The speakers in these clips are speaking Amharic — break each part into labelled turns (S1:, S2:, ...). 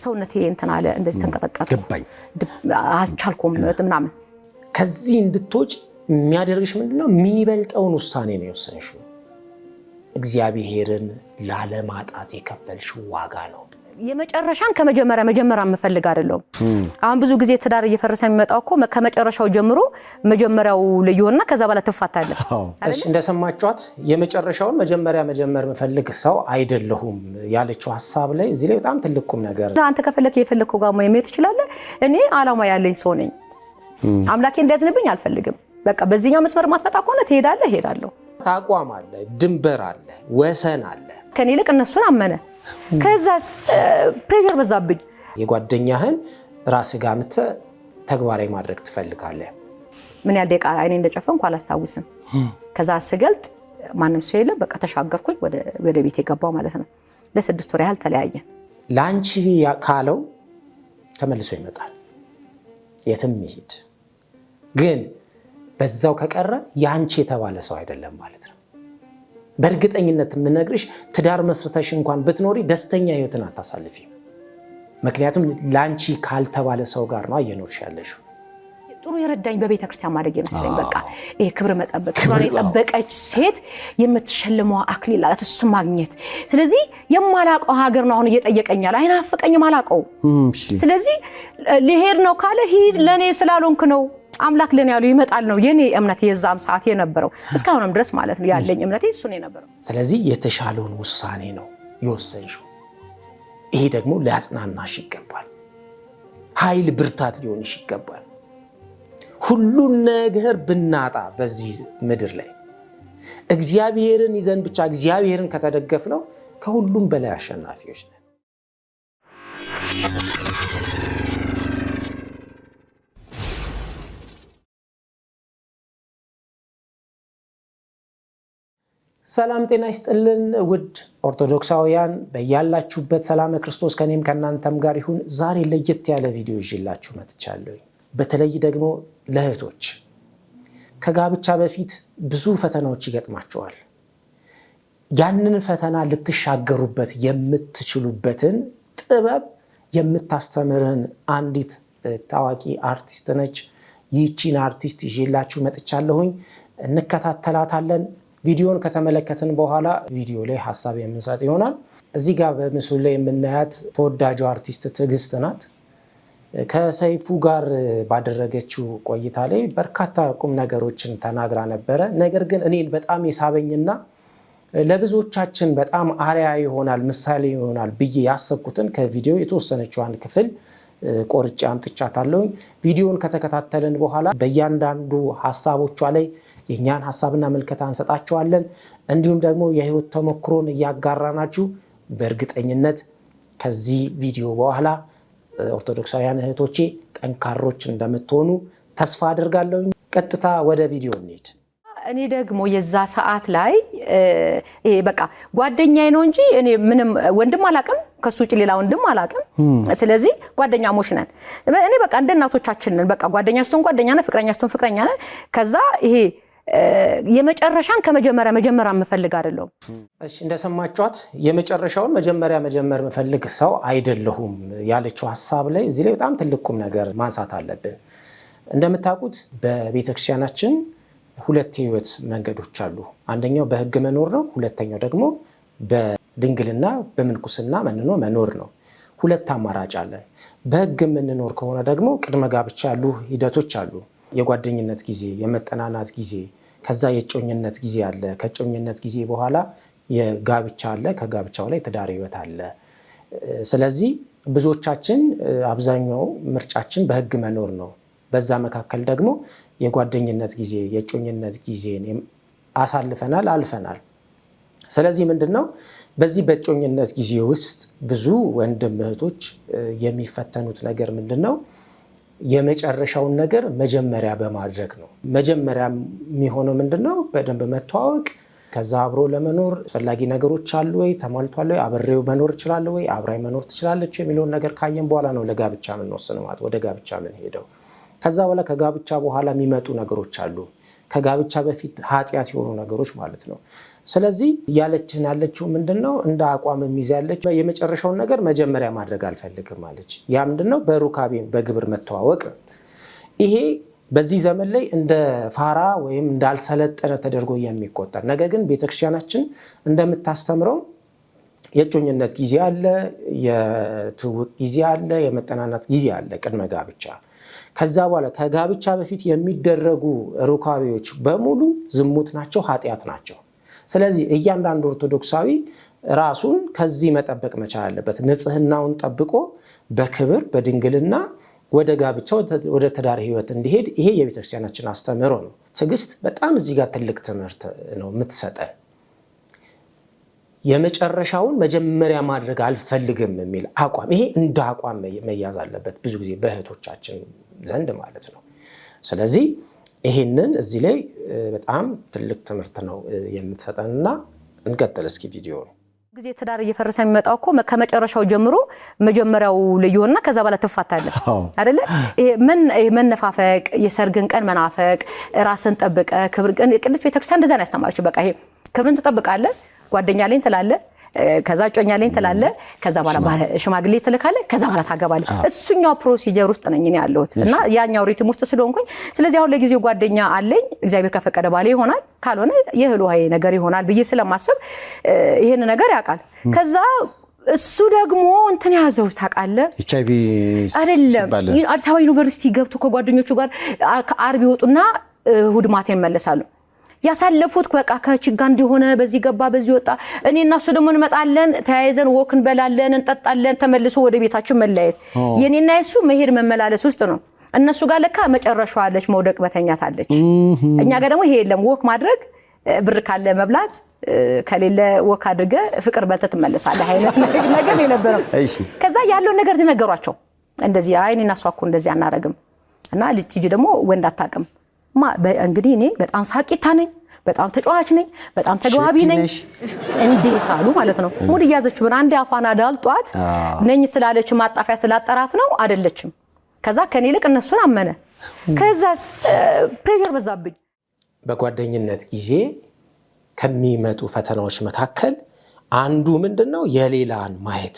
S1: ሰውነቴ እንትን አለ እንደዚህ ተንቀጠቀጠ
S2: ገባኝ
S1: አልቻልኩም ምናምን
S3: ከዚህ እንድትወጪ የሚያደርግሽ ምንድነው የሚበልጠውን ውሳኔ ነው የወሰንሽው እግዚአብሔርን ላለማጣት የከፈልሽው ዋጋ ነው
S1: የመጨረሻን ከመጀመሪያ መፈልግ አይደለም አሁን ብዙ ጊዜ ትዳር እየፈረሰ የሚመጣው እኮ ከመጨረሻው ጀምሮ መጀመሪያው ለየውና ከዛ በኋላ ተፋታለ
S3: እሺ እንደሰማችኋት የመጨረሻውን መጀመር መፈልግ ሰው አይደለሁም ያለችው ሐሳብ ላይ እዚህ ላይ በጣም ትልቁም ነገር
S1: አንተ ከፈለክ የፈለከው ጋር ማየት ይችላል እኔ አላማ ያለኝ ሰው ነኝ አምላኬ እንዲያዝንብኝ አልፈልግም በቃ በዚህኛው መስመር ማትመጣ ከሆነ ትሄዳለህ ሄዳለሁ
S3: ታቋም አለ ድንበር አለ ወሰን አለ
S1: ከኔ ልክ እነሱን አመነ ከዛስ ፕሬሸር በዛብኝ
S3: የጓደኛህን ራስ ጋር መተ ተግባራዊ ማድረግ ትፈልጋለህ
S1: ምን ያህል ደቂቃ አይኔ እንደጨፈንኩ አላስታውስም ከዛ ስገልጥ ማንም ሰው የለም በቃ ተሻገርኩኝ ወደ ቤት የገባው ማለት ነው ለ6 ወር ያህል ተለያየን
S3: ላንቺ ካለው ተመልሶ ይመጣል የትም ይሄድ ግን በዛው ከቀረ ያንቺ የተባለ ሰው አይደለም ማለት ነው በእርግጠኝነት ምንነግርሽ ትዳር መስርተሽ እንኳን ብትኖሪ ደስተኛ ህይወትን አታሳልፊ ምክንያቱም ላንቺ ካልተባለ ሰው ጋር ነው እየኖርሽ ያለሽው
S1: ጥሩ ይረዳኝ በቤተ ክርስቲያን ማድረግ ይመስለኝ በቃ ይሄ ክብር መጠበቅ ክብር የጠበቀች ሴት የምትሸልመው አክሊል አላት እሱ ማግኘት ስለዚህ የማላቀው ሀገር ነው አሁን እየጠየቀኛል አይናፍቀኝ ማላቀው ስለዚህ ለሄድ ነው ካለ ሂድ ለኔ ስላልሆንክ ነው አምላክ ለኔ ያለው ይመጣል ነው የኔ እምነት የዛም ሰዓት የነበረው እስካሁንም ድረስ ማለት ነው ያለኝ እምነቴ እሱ ነው የነበረው
S3: ስለዚህ የተሻለውን ውሳኔ ነው የወሰንሽው ይሄ ደግሞ ሊያጽናናሽ ይገባል ኃይል ብርታት ሊሆንሽ ይገባል ሁሉ ነገር ብናጣ በዚህ ምድር ላይ እግዚአብሔርን ይዘን ብቻ እግዚአብሔርን ከተደገፍነው ከሁሉም በላይ አሸናፊዎች ነን ሰላም ጤና ይስጥልን ውድ ኦርቶዶክሳውያን በእያላችሁበት ሰላም ክርስቶስ ከኔም ከናንተም ጋር ይሁን ዛሬ ለየት ያለ ቪዲዮ ይዤላችሁ መጥቻለሁ በተለይ ደግሞ ለእህቶች ከጋብቻ በፊት ብዙ ፈተናዎች ይገጥማቸዋል ያንን ፈተና ልትሻገሩበት የምትችሉበትን ጥበብ የምታስተምረን አንዲት ታዋቂ አርቲስት ነች ይህቺን አርቲስት ይዤላችሁ መጥቻለሁኝ እንከታተላታለን ቪዲዮን ከተመለከትን በኋላ ቪዲዮ ላይ ሐሳብ የምንሰጥ ይሆናል እዚህ ጋር በምስሉ ላይ የምናያት ተወዳጁ አርቲስት ትግስት ናት ከሰይፉ ጋር ባደረገችው ቆይታ ላይ በርካታ ቁም ነገሮችን ተናግራ ነበር ነገር ግን እኔን በጣም የሳበኝና ለብዙዎቻችን በጣም አሪያ ይሆናል ምሳሌ ይሆናል ብዬ ያሰብኩትን ከቪዲዮ የተወሰነችዋን ክፍል ቆርጬ አምጥቻታለሁ ቪዲዮን ከተከታተልን በኋላ በእያንዳንዱ ሐሳቦቿ ላይ የኛን ሐሳብና መልከታ እንሰጣቸዋለን እንዲሁም ደግሞ የህይወት ተሞክሮን ያጋራናችሁ በእርግጠኝነት ከዚህ ቪዲዮ በኋላ ኦርቶዶክሳውያን እህቶቼ ጠንካሮች እንደምትሆኑ ተስፋ አደርጋለሁ ቀጥታ ወደ ቪዲዮ እንሂድ
S1: እኔ ደግሞ የዛ ሰዓት ላይ በቃ ጓደኛዬ ነው እንጂ እኔ ምንም ወንድም አላቀም ከሱ ውጪ ሌላ ወንድም አላቀም ስለዚህ ጓደኛሞች ነን እኔ በቃ እንደ እናቶቻችን ነን በቃ ጓደኛ ስትሆን ጓደኛ ነን ፍቅረኛ ስትሆን ፍቅረኛ ነን ከዛ ይሄ የመጨረሻን ከመጀመሪያ መፈልግ አይደለም
S3: እሺ እንደሰማችኋት የመጨረሻውን መጀመር መፈልግ ሰው አይደለሁም ያለችው ሐሳብ ላይ እዚህ ላይ በጣም ትልቁም ነገር ማንሳት አለብን እንደምታውቁት በቤተክርስቲያናችን ሁለት ህይወት መንገዶች አሉ አንደኛው በህግ መኖር ነው ሁለተኛው ደግሞ በድንግልና በምንኩስና መኖር ነው ሁለት አማራጭ አለ በህግ የምንኖር ከሆነ ደግሞ ቅድመ ጋብቻ ያሉ ሂደቶች አሉ የጓደኝነት ጊዜ የመጠናናት ጊዜ ከዛ የጮኝነት ጊዜ አለ ከጮኝነት ጊዜ በኋላ የጋብቻ አለ ከጋብቻው ላይ ትዳር ህይወት አለ ስለዚህ ብዙዎቻችን አብዛኛው ምርጫችን በህግ መኖር ነው በዛ መካከል ደግሞ የጓደኝነት ጊዜ የጮኝነት ጊዜን አሳልፈናል አልፈናል ስለዚህ ምንድነው በዚህ በጮኝነት ጊዜ ውስጥ ብዙ ወንድም እህቶች የሚፈተኑት ነገር ምንድነው የመጨረሻውን ነገር መጀመሪያ በማድረግ ነው መጀመሪያ የሚሆነው ምንድነው በደንብ መተዋወቅ ከዛ አብሮ ለመኖር አስፈላጊ ነገሮች አሉ ወይ ተሟልቷል ወይ አብሬው መኖር ይችላል ወይ አብራይ መኖር ትችላለች የሚለው ነገር ካየን በኋላ ነው ለጋብቻ ምን ወሰነው ማለት ወደ ጋብቻ ምን ሄደው ከዛ በኋላ ከጋብቻ በኋላ የሚመጡ ነገሮች አሉ ከጋብቻ በፊት ኃጢአት የሆኑ ነገሮች ማለት ነው። ስለዚህ ያለችው ምንድነው እንደ አቋም የሚይዛለች የመጨረሻውን ነገር መጀመሪያ ማድረግ አልፈልግም ማለች። ያ ምንድነው በሩካቤ በግብር መተዋወቅ። ይሄ በዚህ ዘመን ላይ እንደ ፋራ ወይም እንዳልሰለጠነ ተደርጎ የሚቆጠር ነገር ግን ቤተክርስቲያናችን እንደምታስተምረው የጮኝነት ጊዜ አለ፣ የትውውቅ ጊዜ አለ፣ የመጠናናት ጊዜ አለ ቅድመ ጋብቻ። ከዛ በኋላ ከጋብቻ በፊት የሚደረጉ ሩካቤዎች በሙሉ ዝሙት ናቸው፣ ኃጢአት ናቸው። ስለዚህ እያንዳንዱ ኦርቶዶክሳዊ ራሱን ከዚህ መጠበቅ መቻል አለበት። ንጽህናውን ጠብቆ በክብር በድንግልና ወደ ጋብቻ ወደ ትዳር ህይወት እንዲሄድ ይሄ የቤተክርስቲያናችን አስተምህሮ ነው። ትዕግስት በጣም እዚህ ጋር ትልቅ ትምህርት ነው የምትሰጠን። የመጨረሻውን መጀመሪያ ማድረግ አልፈልግም የሚል አቋም፣ ይሄ እንደ አቋም መያዝ አለበት ብዙ ጊዜ በእህቶቻችን ዘንድ ማለት ነው። ስለዚህ ይሄንን እዚህ ላይ በጣም ትልቅ ትምህርት ነው የምትሰጠንና እንቀጥል እስኪ ቪዲዮ ነው።
S1: ጊዜ ትዳር እየፈረሰ የሚመጣው እኮ ከመጨረሻው ጀምሮ መጀመሪያው ለይሆንና ከዛ በኋላ ትፋታለህ አይደለ? ይሄ መነፋፈቅ፣ የሰርግን ቀን መናፈቅ፣ ራስን ጠብቀ ክብር ቅድስት ቤተክርስቲያን እንደዛ ነው ያስተማረችው። በቃ ይሄ ክብርን ትጠብቃለህ፣ ጓደኛ ላይ ትላለህ፣ ከዛ ጮኛ ላይ ትላለህ፣ ከዛ በኋላ ሽማግሌ ትልካለህ፣ ከዛ በኋላ ታገባለህ። እሱኛው ፕሮሲጀር ውስጥ ነኝ እኔ ያለሁት እና ያኛው ሪትም ውስጥ ስለሆንኩኝ ስለዚህ አሁን ለጊዜው ጓደኛ አለኝ፣ እግዚአብሔር ከፈቀደ ባለ ይሆናል፣ ካልሆነ የህሉ ሀይ ነገር ይሆናል ብዬ ስለማስብ ይሄን ነገር ያውቃል። ከዛ እሱ ደግሞ እንትን ያዘው ታውቃለህ
S2: HIV
S1: አይደለም አዲስ አበባ ዩኒቨርሲቲ ገብቶ ከጓደኞቹ ጋር ከአርብ ይወጡና እሑድ ማታ ይመለሳሉ። ያሳለፉት በቃ ከችጋ እንዲሆነ በዚህ ገባ በዚህ ወጣ። እኔ እና እሱ ደግሞ እንመጣለን፣ ተያይዘን ወክ እንበላለን፣ እንጠጣለን፣ ተመልሶ ወደ ቤታችን መለያየት። የኔና እሱ መሄድ መመላለስ ውስጥ ነው። እነሱ ጋር ለካ መጨረሻው አለች፣ መውደቅ መተኛት አለች። እኛ ጋር ደግሞ ይሄ የለም። ወክ ማድረግ ብር ካለ መብላት ከሌለ ወክ አድርገ ፍቅር በልተ ትመለሳለህ አይነት ነገር የነበረው። ከዛ ያለው ነገር ተነገሯቸው እንደዚህ አይ እኔና እሱ እኮ እንደዚህ አናረግም እና ልጅ ደግሞ ወንድ አታውቅም እንግዲህ እኔ በጣም ሳቂታ ነኝ፣ በጣም ተጫዋች ነኝ፣ በጣም ተግባቢ ነኝ እንዴት አሉ ማለት ነው። ሙድ ያዘችው ብን አንዴ አፋና ዳልጧት ነኝ ስላለች ማጣፊያ ስላጠራት ነው አይደለችም። ከዛ ከኔ ልቅ እነሱን አመነ። ከዛስ ፕሬሸር በዛብኝ።
S3: በጓደኝነት ጊዜ ከሚመጡ ፈተናዎች መካከል አንዱ ምንድነው የሌላን ማየት፣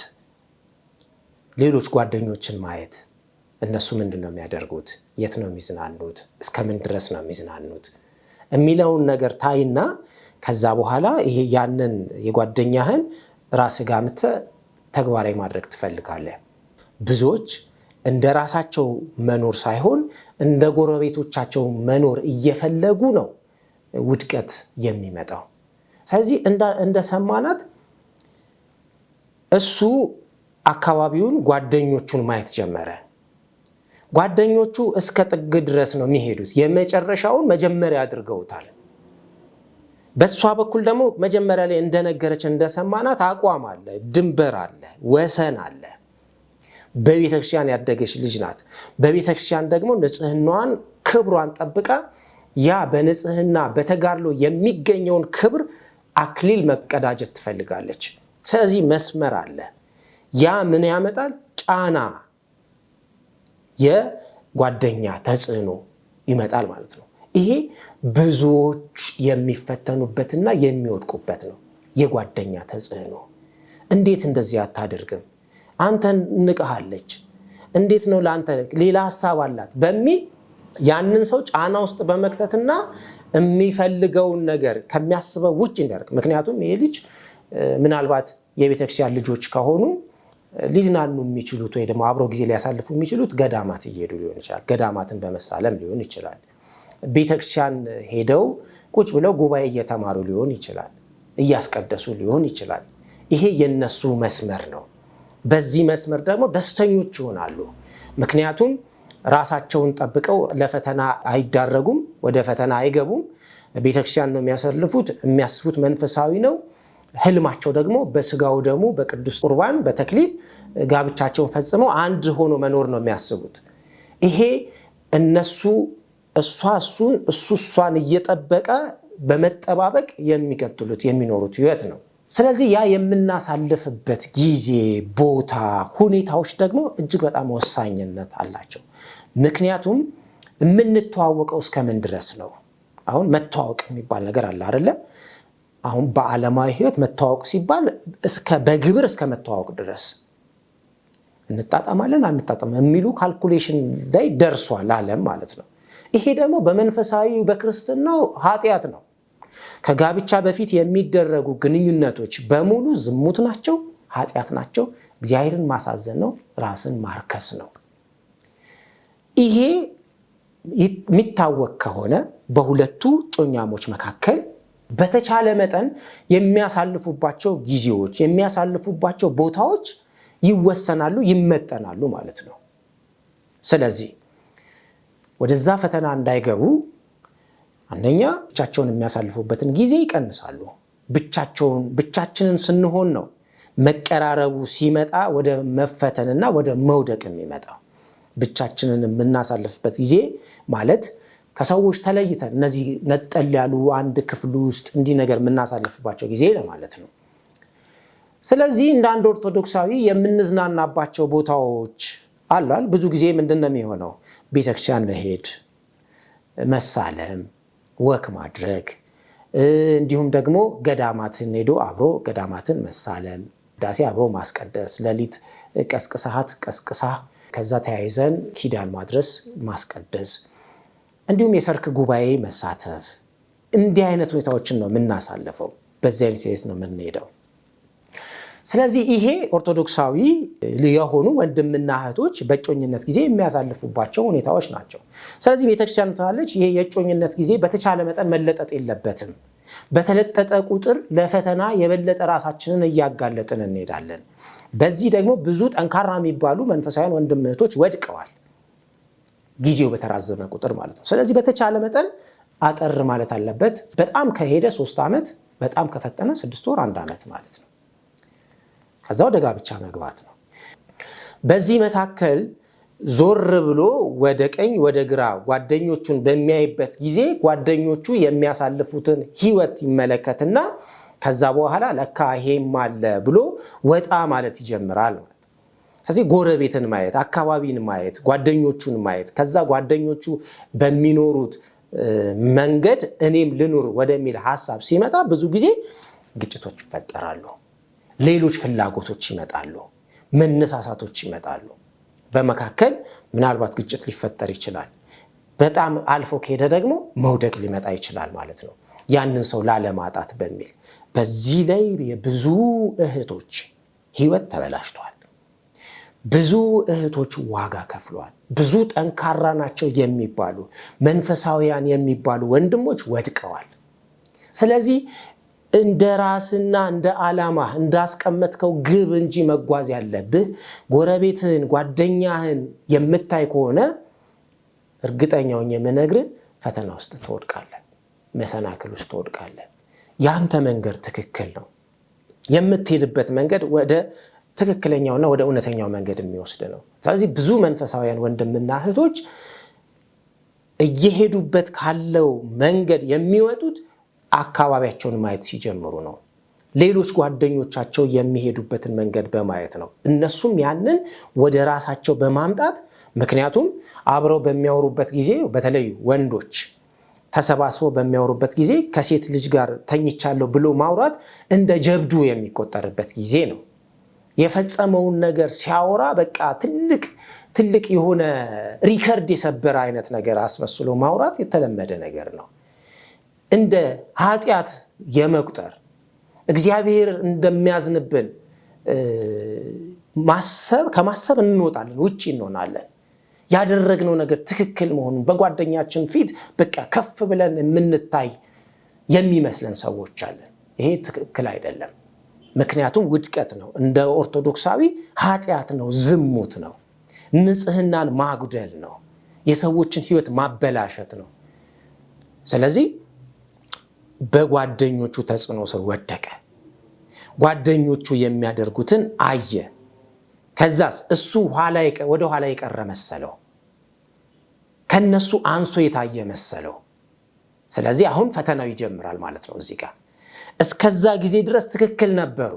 S3: ሌሎች ጓደኞችን ማየት። እነሱ ምንድነው የሚያደርጉት፣ የት ነው የሚዝናኑት፣ እስከምን ድረስ ነው የሚዝናኑት የሚለውን ነገር ታይና ከዛ በኋላ ይሄ ያንን የጓደኛህን ራስ ጋር ተግባራዊ ማድረግ ትፈልጋለህ። ብዙዎች እንደ ራሳቸው መኖር ሳይሆን እንደ ጎረቤቶቻቸው መኖር እየፈለጉ ነው ውድቀት የሚመጣው። ስለዚህ እንደሰማናት እሱ አካባቢውን ጓደኞቹን ማየት ጀመረ። ጓደኞቹ እስከ ጥግ ድረስ ነው የሚሄዱት። የመጨረሻውን መጀመሪያ አድርገውታል። በሷ በኩል ደግሞ መጀመሪያ ላይ እንደነገረች እንደሰማናት አቋም አለ፣ ድንበር አለ፣ ወሰን አለ። በቤተክርስቲያን ያደገች ልጅ ናት። በቤተክርስቲያን ደግሞ ንጽህናዋን ክብሯን ጠብቃ ያ በንጽህና በተጋድሎ የሚገኘውን ክብር አክሊል መቀዳጀት ትፈልጋለች። ስለዚህ መስመር አለ። ያ ምን ያመጣል? ጫና፣ የጓደኛ ተጽዕኖ ይመጣል ማለት ነው። ይሄ ብዙዎች የሚፈተኑበትና የሚወድቁበት ነው። የጓደኛ ተጽዕኖ። እንዴት እንደዚህ አታደርግም? አንተን ንቀሃለች፣ እንዴት ነው ለአንተ ሌላ ሐሳብ አላት በሚል ያንን ሰው ጫና ውስጥ በመክተትና የሚፈልገውን ነገር ከሚያስበው ውጭ እንዲያደርግ። ምክንያቱም ይሄ ልጅ ምናልባት የቤተክርስቲያን ልጆች ከሆኑ ሊዝናኑ የሚችሉት ወይ ደግሞ አብረው ጊዜ ሊያሳልፉ የሚችሉት ገዳማት እየሄዱ ሊሆን ይችላል። ገዳማትን በመሳለም ሊሆን ይችላል። ቤተክርስቲያን ሄደው ቁጭ ብለው ጉባኤ እየተማሩ ሊሆን ይችላል። እያስቀደሱ ሊሆን ይችላል። ይሄ የነሱ መስመር ነው። በዚህ መስመር ደግሞ ደስተኞች ይሆናሉ። ምክንያቱም ራሳቸውን ጠብቀው ለፈተና አይዳረጉም፣ ወደ ፈተና አይገቡም። ቤተክርስቲያን ነው የሚያሳልፉት። የሚያስቡት መንፈሳዊ ነው። ህልማቸው ደግሞ በስጋው ደሙ በቅዱስ ቁርባን በተክሊል ጋብቻቸውን ፈጽመው አንድ ሆኖ መኖር ነው የሚያስቡት። ይሄ እነሱ እሷ እሱን እሱ እሷን እየጠበቀ በመጠባበቅ የሚቀጥሉት የሚኖሩት ህይወት ነው። ስለዚህ ያ የምናሳልፍበት ጊዜ፣ ቦታ፣ ሁኔታዎች ደግሞ እጅግ በጣም ወሳኝነት አላቸው። ምክንያቱም የምንተዋወቀው እስከምን ድረስ ነው? አሁን መተዋወቅ የሚባል ነገር አለ አይደለ? አሁን በዓለማዊ ህይወት መተዋወቅ ሲባል በግብር እስከ መተዋወቅ ድረስ እንጣጣማለን አንጣጣም የሚሉ ካልኩሌሽን ላይ ደርሷል ዓለም ማለት ነው። ይሄ ደግሞ በመንፈሳዊ በክርስትናው ኃጢአት ነው። ከጋብቻ በፊት የሚደረጉ ግንኙነቶች በሙሉ ዝሙት ናቸው፣ ኃጢአት ናቸው፣ እግዚአብሔርን ማሳዘን ነው፣ ራስን ማርከስ ነው። ይሄ የሚታወቅ ከሆነ በሁለቱ ጮኛሞች መካከል በተቻለ መጠን የሚያሳልፉባቸው ጊዜዎች የሚያሳልፉባቸው ቦታዎች ይወሰናሉ፣ ይመጠናሉ ማለት ነው። ስለዚህ ወደዛ ፈተና እንዳይገቡ አንደኛ ብቻቸውን የሚያሳልፉበትን ጊዜ ይቀንሳሉ። ብቻችንን ስንሆን ነው መቀራረቡ ሲመጣ ወደ መፈተንና ወደ መውደቅ የሚመጣው። ብቻችንን የምናሳልፍበት ጊዜ ማለት ከሰዎች ተለይተን እነዚህ ነጠል ያሉ አንድ ክፍል ውስጥ እንዲህ ነገር የምናሳልፍባቸው ጊዜ ማለት ነው። ስለዚህ እንደ አንድ ኦርቶዶክሳዊ የምንዝናናባቸው ቦታዎች አሏል። ብዙ ጊዜ ምንድነው የሚሆነው? ቤተክርስቲያን መሄድ፣ መሳለም፣ ወክ ማድረግ፣ እንዲሁም ደግሞ ገዳማትን ሄዶ አብሮ ገዳማትን መሳለም፣ ዳሴ አብሮ ማስቀደስ፣ ሌሊት ቀስቅሳት ቀስቅሳ ከዛ ተያይዘን ኪዳን ማድረስ ማስቀደስ፣ እንዲሁም የሰርክ ጉባኤ መሳተፍ፣ እንዲህ አይነት ሁኔታዎችን ነው የምናሳልፈው። በዚህ አይነት ሴት ነው የምንሄደው። ስለዚህ ይሄ ኦርቶዶክሳዊ የሆኑ ወንድምና እህቶች በእጮኝነት ጊዜ የሚያሳልፉባቸው ሁኔታዎች ናቸው። ስለዚህ ቤተክርስቲያን ትላለች ይሄ የእጮኝነት ጊዜ በተቻለ መጠን መለጠጥ የለበትም። በተለጠጠ ቁጥር ለፈተና የበለጠ ራሳችንን እያጋለጥን እንሄዳለን። በዚህ ደግሞ ብዙ ጠንካራ የሚባሉ መንፈሳውያን ወንድም እህቶች ወድቀዋል፣ ጊዜው በተራዘመ ቁጥር ማለት ነው። ስለዚህ በተቻለ መጠን አጠር ማለት አለበት። በጣም ከሄደ 3 ዓመት፣ በጣም ከፈጠነ 6 ወር 1 ዓመት ማለት ነው። ከዛ ወደ ጋብቻ መግባት ነው። በዚህ መካከል ዞር ብሎ ወደ ቀኝ ወደ ግራ ጓደኞቹን በሚያይበት ጊዜ ጓደኞቹ የሚያሳልፉትን ህይወት ይመለከትና ከዛ በኋላ ለካ ይሄም አለ ብሎ ወጣ ማለት ይጀምራል ማለት። ስለዚህ ጎረቤትን ማየት፣ አካባቢን ማየት፣ ጓደኞቹን ማየት፣ ከዛ ጓደኞቹ በሚኖሩት መንገድ እኔም ልኑር ወደሚል ሐሳብ ሲመጣ ብዙ ጊዜ ግጭቶች ይፈጠራሉ። ሌሎች ፍላጎቶች ይመጣሉ፣ መነሳሳቶች ይመጣሉ። በመካከል ምናልባት ግጭት ሊፈጠር ይችላል። በጣም አልፎ ከሄደ ደግሞ መውደቅ ሊመጣ ይችላል ማለት ነው፣ ያንን ሰው ላለማጣት በሚል። በዚህ ላይ የብዙ እህቶች ህይወት ተበላሽቷል። ብዙ እህቶች ዋጋ ከፍለዋል። ብዙ ጠንካራ ናቸው የሚባሉ መንፈሳውያን የሚባሉ ወንድሞች ወድቀዋል። ስለዚህ እንደ ራስና እንደ ዓላማ እንዳስቀመጥከው ግብ እንጂ መጓዝ ያለብህ ጎረቤትህን፣ ጓደኛህን የምታይ ከሆነ እርግጠኛውን የምነግርህ ፈተና ውስጥ ትወድቃለህ፣ መሰናክል ውስጥ ትወድቃለህ። ያንተ መንገድ ትክክል ነው። የምትሄድበት መንገድ ወደ ትክክለኛውና ወደ እውነተኛው መንገድ የሚወስድ ነው። ስለዚህ ብዙ መንፈሳውያን ወንድምና እህቶች እየሄዱበት ካለው መንገድ የሚወጡት አካባቢያቸውን ማየት ሲጀምሩ ነው። ሌሎች ጓደኞቻቸው የሚሄዱበትን መንገድ በማየት ነው። እነሱም ያንን ወደ ራሳቸው በማምጣት ምክንያቱም አብረው በሚያወሩበት ጊዜ በተለይ ወንዶች ተሰባስበው በሚያወሩበት ጊዜ ከሴት ልጅ ጋር ተኝቻለሁ ብሎ ማውራት እንደ ጀብዱ የሚቆጠርበት ጊዜ ነው። የፈጸመውን ነገር ሲያወራ በቃ ትልቅ የሆነ ሪከርድ የሰበረ አይነት ነገር አስመስሎ ማውራት የተለመደ ነገር ነው። እንደ ኃጢአት የመቁጠር እግዚአብሔር እንደሚያዝንብን ከማሰብ እንወጣለን፣ ውጪ እንሆናለን። ያደረግነው ነገር ትክክል መሆኑን በጓደኛችን ፊት በቃ ከፍ ብለን የምንታይ የሚመስለን ሰዎች አለን። ይሄ ትክክል አይደለም። ምክንያቱም ውድቀት ነው። እንደ ኦርቶዶክሳዊ ኃጢአት ነው፣ ዝሙት ነው፣ ንጽህናን ማጉደል ነው፣ የሰዎችን ህይወት ማበላሸት ነው። ስለዚህ በጓደኞቹ ተጽዕኖ ስር ወደቀ። ጓደኞቹ የሚያደርጉትን አየ። ከዛስ እሱ ወደ ኋላ የቀረ መሰለው፣ ከነሱ አንሶ የታየ መሰለው። ስለዚህ አሁን ፈተናው ይጀምራል ማለት ነው። እዚህ ጋር እስከዛ ጊዜ ድረስ ትክክል ነበሩ።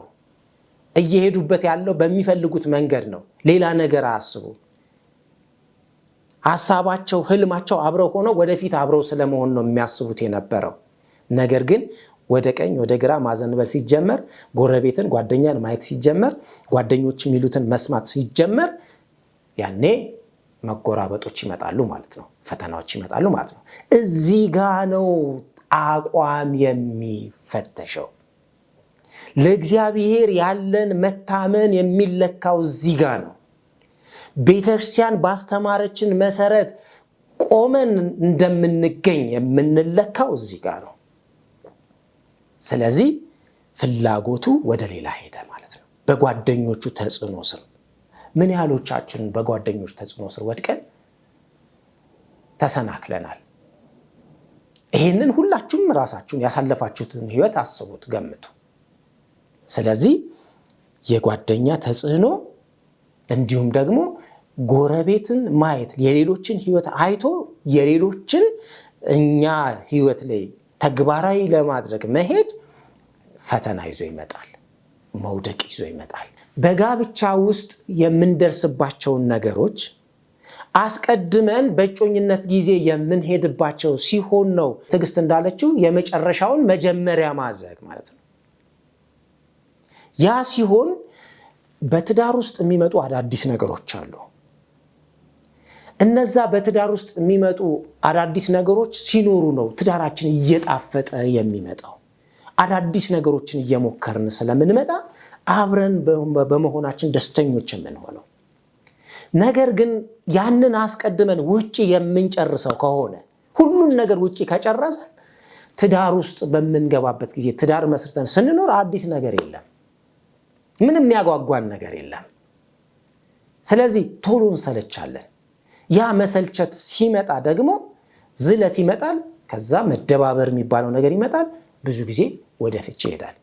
S3: እየሄዱበት ያለው በሚፈልጉት መንገድ ነው። ሌላ ነገር አያስቡ። ሐሳባቸው ህልማቸው አብረው ሆነው ወደፊት አብረው ስለመሆን ነው የሚያስቡት የነበረው። ነገር ግን ወደ ቀኝ ወደ ግራ ማዘንበል ሲጀመር፣ ጎረቤትን ጓደኛን ማየት ሲጀመር፣ ጓደኞች የሚሉትን መስማት ሲጀመር ያኔ መጎራበጦች ይመጣሉ ማለት ነው። ፈተናዎች ይመጣሉ ማለት ነው። እዚህ ጋ ነው አቋም የሚፈተሸው። ለእግዚአብሔር ያለን መታመን የሚለካው እዚህ ጋ ነው። ቤተክርስቲያን ባስተማረችን መሰረት ቆመን እንደምንገኝ የምንለካው እዚህ ጋ ነው። ስለዚህ ፍላጎቱ ወደ ሌላ ሄደ ማለት ነው። በጓደኞቹ ተጽዕኖ ስር ምን ያህሎቻችን በጓደኞች ተጽዕኖ ስር ወድቀን ተሰናክለናል? ይህንን ሁላችሁም ራሳችሁን ያሳለፋችሁትን ህይወት አስቡት፣ ገምቱ። ስለዚህ የጓደኛ ተጽዕኖ እንዲሁም ደግሞ ጎረቤትን ማየት የሌሎችን ህይወት አይቶ የሌሎችን እኛ ህይወት ላይ ተግባራዊ ለማድረግ መሄድ ፈተና ይዞ ይመጣል፣ መውደቅ ይዞ ይመጣል። በጋብቻ ውስጥ የምንደርስባቸውን ነገሮች አስቀድመን በእጮኝነት ጊዜ የምንሄድባቸው ሲሆን ነው ትዕግስት እንዳለችው የመጨረሻውን መጀመሪያ ማድረግ ማለት ነው። ያ ሲሆን በትዳር ውስጥ የሚመጡ አዳዲስ ነገሮች አሉ። እነዛ በትዳር ውስጥ የሚመጡ አዳዲስ ነገሮች ሲኖሩ ነው ትዳራችን እየጣፈጠ የሚመጣው። አዳዲስ ነገሮችን እየሞከርን ስለምንመጣ አብረን በመሆናችን ደስተኞች የምንሆነው። ነገር ግን ያንን አስቀድመን ውጪ የምንጨርሰው ከሆነ ሁሉን ነገር ውጪ ከጨረሰን ትዳር ውስጥ በምንገባበት ጊዜ ትዳር መስርተን ስንኖር አዲስ ነገር የለም፣ ምንም የሚያጓጓን ነገር የለም። ስለዚህ ቶሎ እንሰለቻለን። ያ መሰልቸት ሲመጣ ደግሞ ዝለት ይመጣል። ከዛ መደባበር የሚባለው ነገር ይመጣል። ብዙ ጊዜ ወደ ፍቺ ይሄዳል።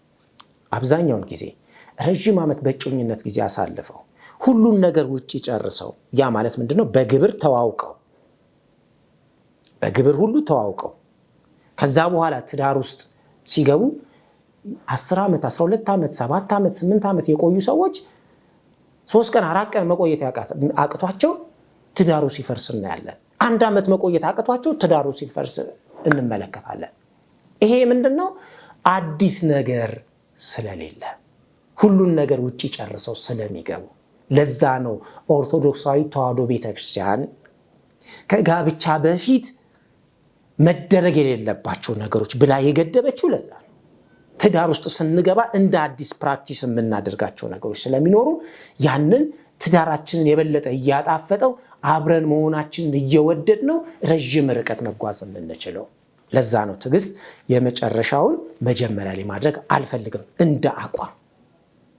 S3: አብዛኛውን ጊዜ ረጅም ዓመት በእጮኝነት ጊዜ አሳልፈው ሁሉን ነገር ውጪ ጨርሰው፣ ያ ማለት ምንድነው? በግብር ተዋውቀው በግብር ሁሉ ተዋውቀው ከዛ በኋላ ትዳር ውስጥ ሲገቡ 10 ዓመት 12 ዓመት 7 ዓመት 8 ዓመት የቆዩ ሰዎች 3 ቀን 4 ቀን መቆየት አቅቷቸው ትዳሩ ሲፈርስ እናያለን። 1 ዓመት መቆየት አቅቷቸው ትዳሩ ሲፈርስ እንመለከታለን። ይሄ ምንድነው? አዲስ ነገር ስለሌለ ሁሉን ነገር ውጪ ጨርሰው ስለሚገቡ። ለዛ ነው ኦርቶዶክሳዊ ተዋሕዶ ቤተክርስቲያን ከጋብቻ በፊት መደረግ የሌለባቸው ነገሮች ብላ የገደበችው። ለዛ ነው ትዳር ውስጥ ስንገባ እንደ አዲስ ፕራክቲስ የምናደርጋቸው ነገሮች ስለሚኖሩ ያንን ትዳራችንን የበለጠ እያጣፈጠው አብረን መሆናችንን እየወደድ ነው ረጅም ርቀት መጓዝ የምንችለው። ለዛ ነው ትዕግስት የመጨረሻውን መጀመሪያ ላይ ማድረግ አልፈልግም እንደ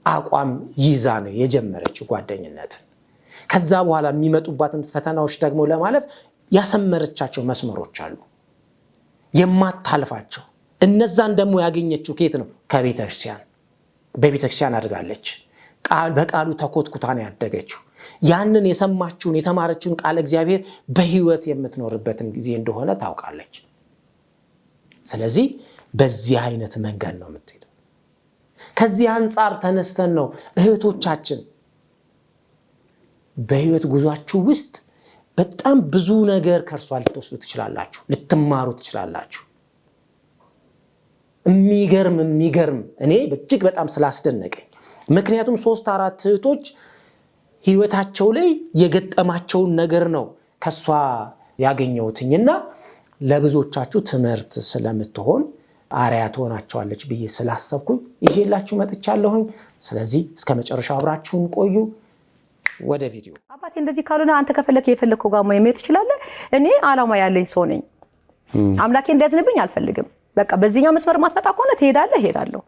S3: አቋም ይዛ ነው የጀመረችው ጓደኝነትን። ከዛ በኋላ የሚመጡባትን ፈተናዎች ደግሞ ለማለፍ ያሰመረቻቸው መስመሮች አሉ የማታልፋቸው። እነዛን ደግሞ ያገኘችው ከየት ነው? ከቤተክርስቲያን። በቤተክርስቲያን አድጋለች። በቃሉ ተኮትኩታ ነው ያደገችው። ያንን የሰማችውን የተማረችውን ቃል እግዚአብሔር በህይወት የምትኖርበትን ጊዜ እንደሆነ ታውቃለች። ስለዚህ በዚህ አይነት መንገድ ነው የምትሄደው። ከዚህ አንጻር ተነስተን ነው እህቶቻችን በህይወት ጉዟችሁ ውስጥ በጣም ብዙ ነገር ከእርሷ ልትወስዱ ትችላላችሁ፣ ልትማሩ ትችላላችሁ። የሚገርም እኔ እጅግ በጣም ስላስደነቀኝ፣ ምክንያቱም 3-4 እህቶች ህይወታቸው ላይ የገጠማቸውን ነገር ነው ከሷ ያገኘሁትኝና ለብዙዎቻችሁ ትምህርት ስለምትሆን አርአያ ትሆናቸዋለች ብዬ ስላሰብኩኝ ይዤላችሁ መጥቻለሁኝ። ስለዚህ እስከ መጨረሻው አብራችሁን ቆዩ። ወደ ቪዲዮ።
S1: አባቴ እንደዚህ ካልሆነ አንተ ከፈለክ የፈለከው ጋር መሄድ ትችላለህ። እኔ ዓላማ ያለኝ ሰው ነኝ። አምላኬ እንዲያዝንብኝ አልፈልግም። በቃ በዚህኛው መስመር ማትመጣ ከሆነ ትሄዳለህ፣ እሄዳለሁ።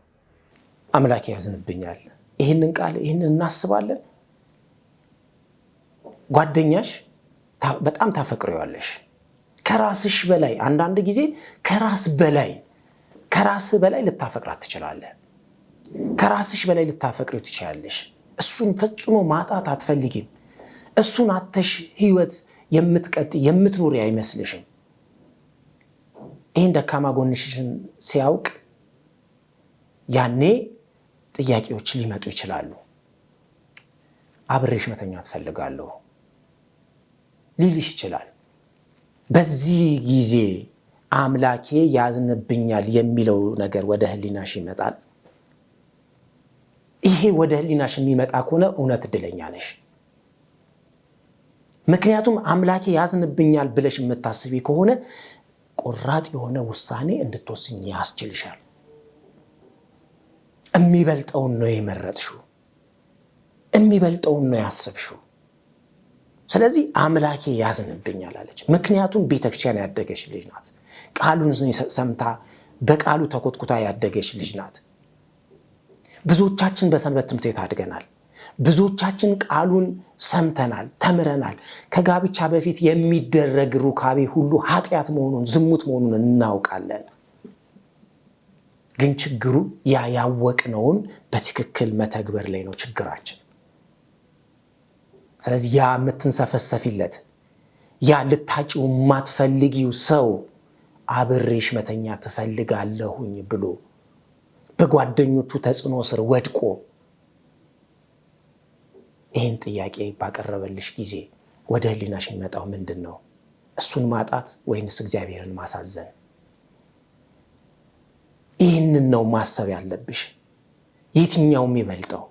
S3: አምላኬ ያዝንብኛል። ይህንን ቃል እናስባለን። ጓደኛሽ በጣም ታፈቅሪዋለሽ። ከራስሽ በላይ አንዳንድ ጊዜ ከራስ በላይ ልታፈቅራት ትችላለህ። ከራስሽ በላይ ልታፈቅሪው ትችላለሽ። እሱን ፈጽሞ ማጣት አትፈልጊም። እሱን አተሽ ህይወት የምትኖሪ አይመስልሽም። ይህን ደካማ ጎንሽን ሲያውቅ ያኔ ጥያቄዎች ሊመጡ ይችላሉ። አብሬሽ መተኛት ፈልጋለሁ፣ ሊልሽ ይችላል። በዚህ ጊዜ አምላኬ ያዝንብኛል የሚለው ነገር ወደ ህሊናሽ ይመጣል። ይሄ ወደ ህሊናሽ የሚመጣ ከሆነ እውነት እድለኛ ነሽ። ምክንያቱም አምላኬ ያዝንብኛል ብለሽ የምታስቢ ከሆነ ቆራጥ የሆነ ውሳኔ እንድትወስኝ ያስችልሻል። የሚበልጠውን ነው የመረጥሽው፣ የሚበልጠውን ነው ያሰብሽው። ስለዚህ አምላኬ ያዝንብኛል አለች። ምክንያቱም ቤተክርስቲያን ያደገች ልጅ ናት። ቃሉን ሰምታ በቃሉ ተኮትኩታ ያደገች ልጅ ናት። ብዙዎቻችን በሰንበት ትምህርት ቤት አድገናል። ብዙዎቻችን ቃሉን ሰምተናል፣ ተምረናል። ከጋብቻ በፊት የሚደረግ ሩካቤ ሁሉ ኃጢአት መሆኑን፣ ዝሙት መሆኑን እናውቃለን። ግን ችግሩ ያ ያወቅነውን በትክክል መተግበር ላይ ነው ችግራችን። ስለዚህ ያ የምትንሰፈሰፊለት ያ ልታጭው የማትፈልጊው ሰው አብሬሽ መተኛ ትፈልጋለሁኝ ብሎ በጓደኞቹ ተጽዕኖ ስር ወድቆ ይህን ጥያቄ ባቀረበልሽ ጊዜ ወደ ህሊናሽ የሚመጣው ምንድን ነው? እሱን ማጣት ወይንስ እግዚአብሔርን ማሳዘን? ይህንን ነው ማሰብ ያለብሽ። የትኛው የሚበልጠው?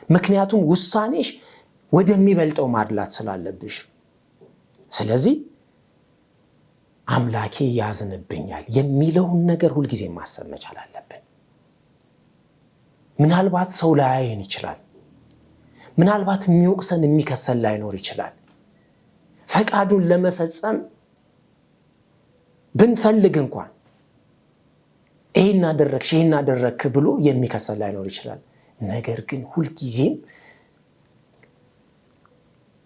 S3: ምክንያቱም ውሳኔሽ ወደሚበልጠው ማድላት ስላለብሽ። ስለዚህ አምላኬ ያዝንብኛል የሚለውን ነገር ሁልጊዜ ማሰብ መቻል አለብን። ምናልባት ሰው ላያየን ይችላል። ምናልባት የሚወቅሰን የሚከሰን ላይኖር ይችላል። ፈቃዱን ለመፈጸም ብንፈልግ እንኳን ይሄን አደረግክ ብሎ የሚከሰን ላይኖር ይችላል። ነገር ግን ሁልጊዜም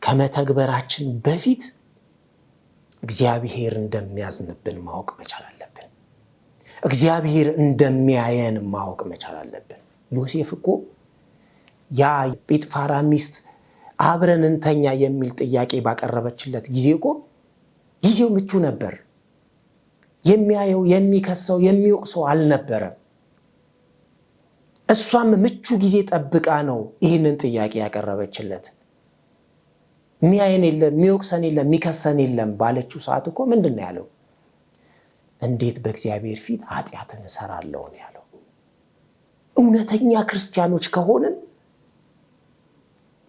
S3: ከመተግበራችን በፊት እግዚአብሔር እንደሚያዝንብን ማወቅ መቻል አለብን። እግዚአብሔር እንደሚያየን ማወቅ መቻል አለብን። ዮሴፍ እኮ ያ ጲጥፋራ ሚስት አብረን እንተኛ የሚል ጥያቄ ባቀረበችለት ጊዜ እኮ ጊዜው ምቹ ነበር። የሚያየው የሚከሰው የሚወቅሰው አልነበረም። እሷም ምቹ ጊዜ ጠብቃ ነው ይህንን ጥያቄ ያቀረበችለት። የሚያየን የለም፣ የሚወቅሰን የለም፣ የሚከሰን የለም ባለችው ሰዓት እኮ ምንድን ነው ያለው? እንዴት በእግዚአብሔር ፊት ኃጢአትን እሰራለሁ ነው ያለው። እውነተኛ ክርስቲያኖች ከሆንን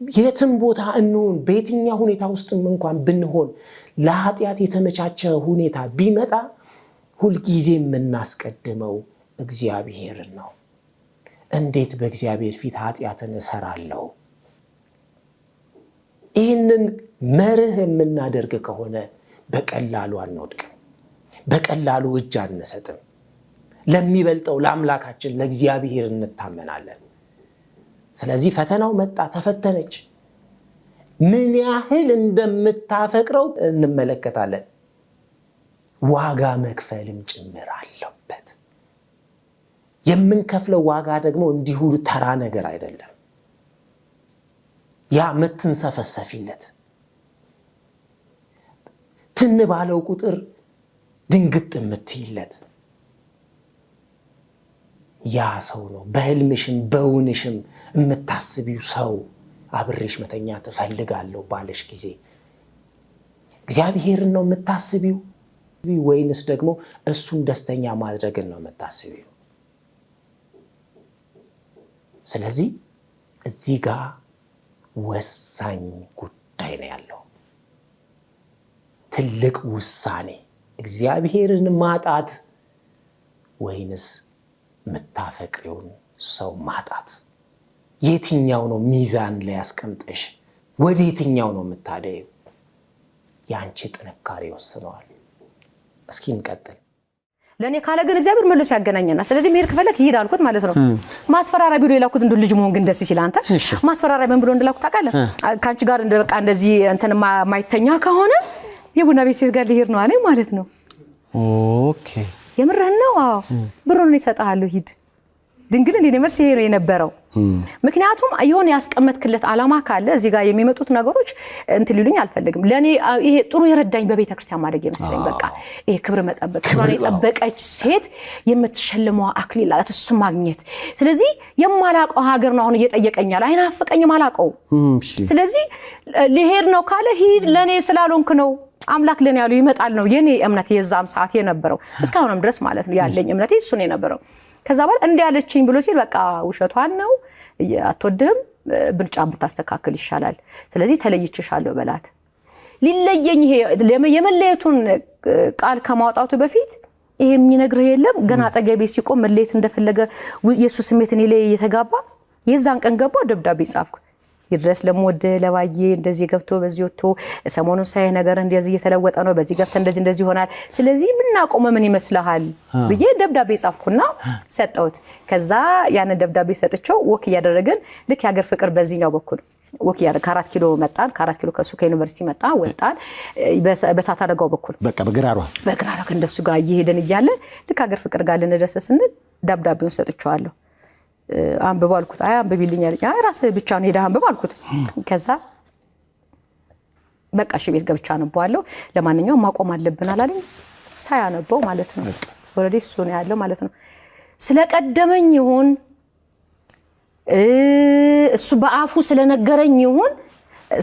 S3: የትም ቦታ እንሆን፣ በየትኛ ሁኔታ ውስጥም እንኳን ብንሆን፣ ለኃጢአት የተመቻቸ ሁኔታ ቢመጣ ሁልጊዜ የምናስቀድመው እግዚአብሔርን ነው። እንዴት በእግዚአብሔር ፊት ኃጢአትን እሰራለሁ? ይህንን መርህ የምናደርግ ከሆነ በቀላሉ አንወድቅም፣ በቀላሉ እጅ አንሰጥም። ለሚበልጠው ለአምላካችን ለእግዚአብሔር እንታመናለን። ስለዚህ ፈተናው መጣ፣ ተፈተነች። ምን ያህል እንደምታፈቅረው እንመለከታለን። ዋጋ መክፈልም ጭምር አለበት። የምንከፍለው ዋጋ ደግሞ እንዲሁ ተራ ነገር አይደለም። ያ ምትንሰፈሰፊለት ትን ባለው ቁጥር ድንግጥ የምትይለት ያ ሰው ነው። በህልምሽም በውንሽም የምታስቢው ሰው አብሬሽ መተኛ ትፈልጋለሁ ባለሽ ጊዜ እግዚአብሔርን ነው የምታስቢው ወይንስ ደግሞ እሱን ደስተኛ ማድረግን ነው የምታስቢው? ስለዚህ እዚህ ጋር ወሳኝ ጉዳይ ነው ያለው። ትልቅ ውሳኔ፣ እግዚአብሔርን ማጣት ወይንስ የምታፈቅሪውን ሰው ማጣት? የትኛው ነው ሚዛን ላይ ያስቀምጠሽ? ወደ የትኛው ነው የምታደየው? ያንቺ ጥንካሬ ወስነዋል። እስኪ እንቀጥል።
S1: ለኔ ካለ ግን እግዚአብሔር መልሶ ያገናኘናል። ስለዚህ መሄድ ከፈለክ ሂድ አልኩት ማለት ነው። ማስፈራሪያ ቢሎ የላኩት እንደ ልጅ መሆን ግን ደስ ሲል አንተ ማስፈራሪያ ምን ብሎ እንደላኩት ታውቃለህ? ካንቺ ጋር በቃ እንደዚህ እንትን ማይተኛ ከሆነ የቡና ቤት ሴት ጋር ልሄድ ነው አለኝ ማለት ነው።
S2: ኦኬ
S1: የምርህን ነው? አዎ ብሩን ይሰጣሉ። ሂድ ድንግል እኔ መልስ ይሄ ነው የነበረው ምክንያቱም ይሆን ያስቀመጥክለት ዓላማ ካለ እዚህ ጋር የሚመጡት ነገሮች እንትን ሊሉኝ አልፈልግም ለኔ ይሄ ጥሩ የረዳኝ በቤተ ክርስቲያን ማድረግ ይመስለኝ በቃ ይሄ ክብር መጠበቅ ክብር የጠበቀች ሴት የምትሸልመው አክሊል አላት እሱ ማግኘት ስለዚህ የማላቀው ሀገር ነው አሁን እየጠየቀኛል አይናፈቀኝም አላቀው ስለዚህ ለሄድ ነው ካለ ሂድ ለኔ ስላልሆንክ ነው አምላክ ለኔ ያለው ይመጣል ነው የኔ እምነት የዛም ሰዓት የነበረው እስካሁንም ድረስ ማለት ነው ያለኝ እምነት እሱ ነው የነበረው ከዛ በኋላ እንዲያለችኝ ብሎ ሲል በቃ ውሸቷን ነው አትወድም ብልጫም ብታስተካክል ይሻላል ስለዚህ ተለይችሻለሁ በላት ሊለየኝ ይሄ የመለየቱን ቃል ከማውጣቱ በፊት ይሄ የሚነግርህ የለም ገና አጠገቤ ሲቆም መለየት እንደፈለገ ኢየሱስ ስሜት እኔ ላይ የተጋባ የዛን ቀን ገባ ደብዳቤ ጻፍኩ ይድረስ ለሞድ ለባዬ እንደዚህ ገብቶ በዚህ ወጥቶ ሰሞኑን ሳይ ነገር እንደዚህ እየተለወጠ ነው በዚህ ገብተ እንደዚህ ይሆናል ስለዚህ ምናቆመ ምን ይመስልሃል ብዬ ደብዳቤ ጻፍኩና ሰጠሁት ከዛ ያን ደብዳቤ ሰጥቸው ወክ ያደረገን ልክ ያገር ፍቅር በዚህኛው በኩል ወክ ያደረገ 4 ኪሎ መጣን 4 ኪሎ ከሱ ከዩኒቨርሲቲ መጣ ወጣን በሳታ አደጋው በኩል
S3: በቃ በግራሯ
S1: እንደሱ ጋር እየሄደን እያለ ልክ ያገር ፍቅር ጋር ልንደርስ ስንል ደብዳቤውን ሰጥቻለሁ አንብብ አልኩት አይ አንብብልኝ አለኝ አይ ራስ ብቻ ነው ሄዳ አንብብ አልኩት ከዛ በቃ እሺ ቤት ገብቻ አንብዋለሁ ለማንኛውም ማቆም አለብን አላለኝ ሳያነበው ማለት ነው ኦሬዲ እሱ ነው ያለው ማለት ነው ስለቀደመኝ ይሁን እሱ በአፉ ስለነገረኝ ይሁን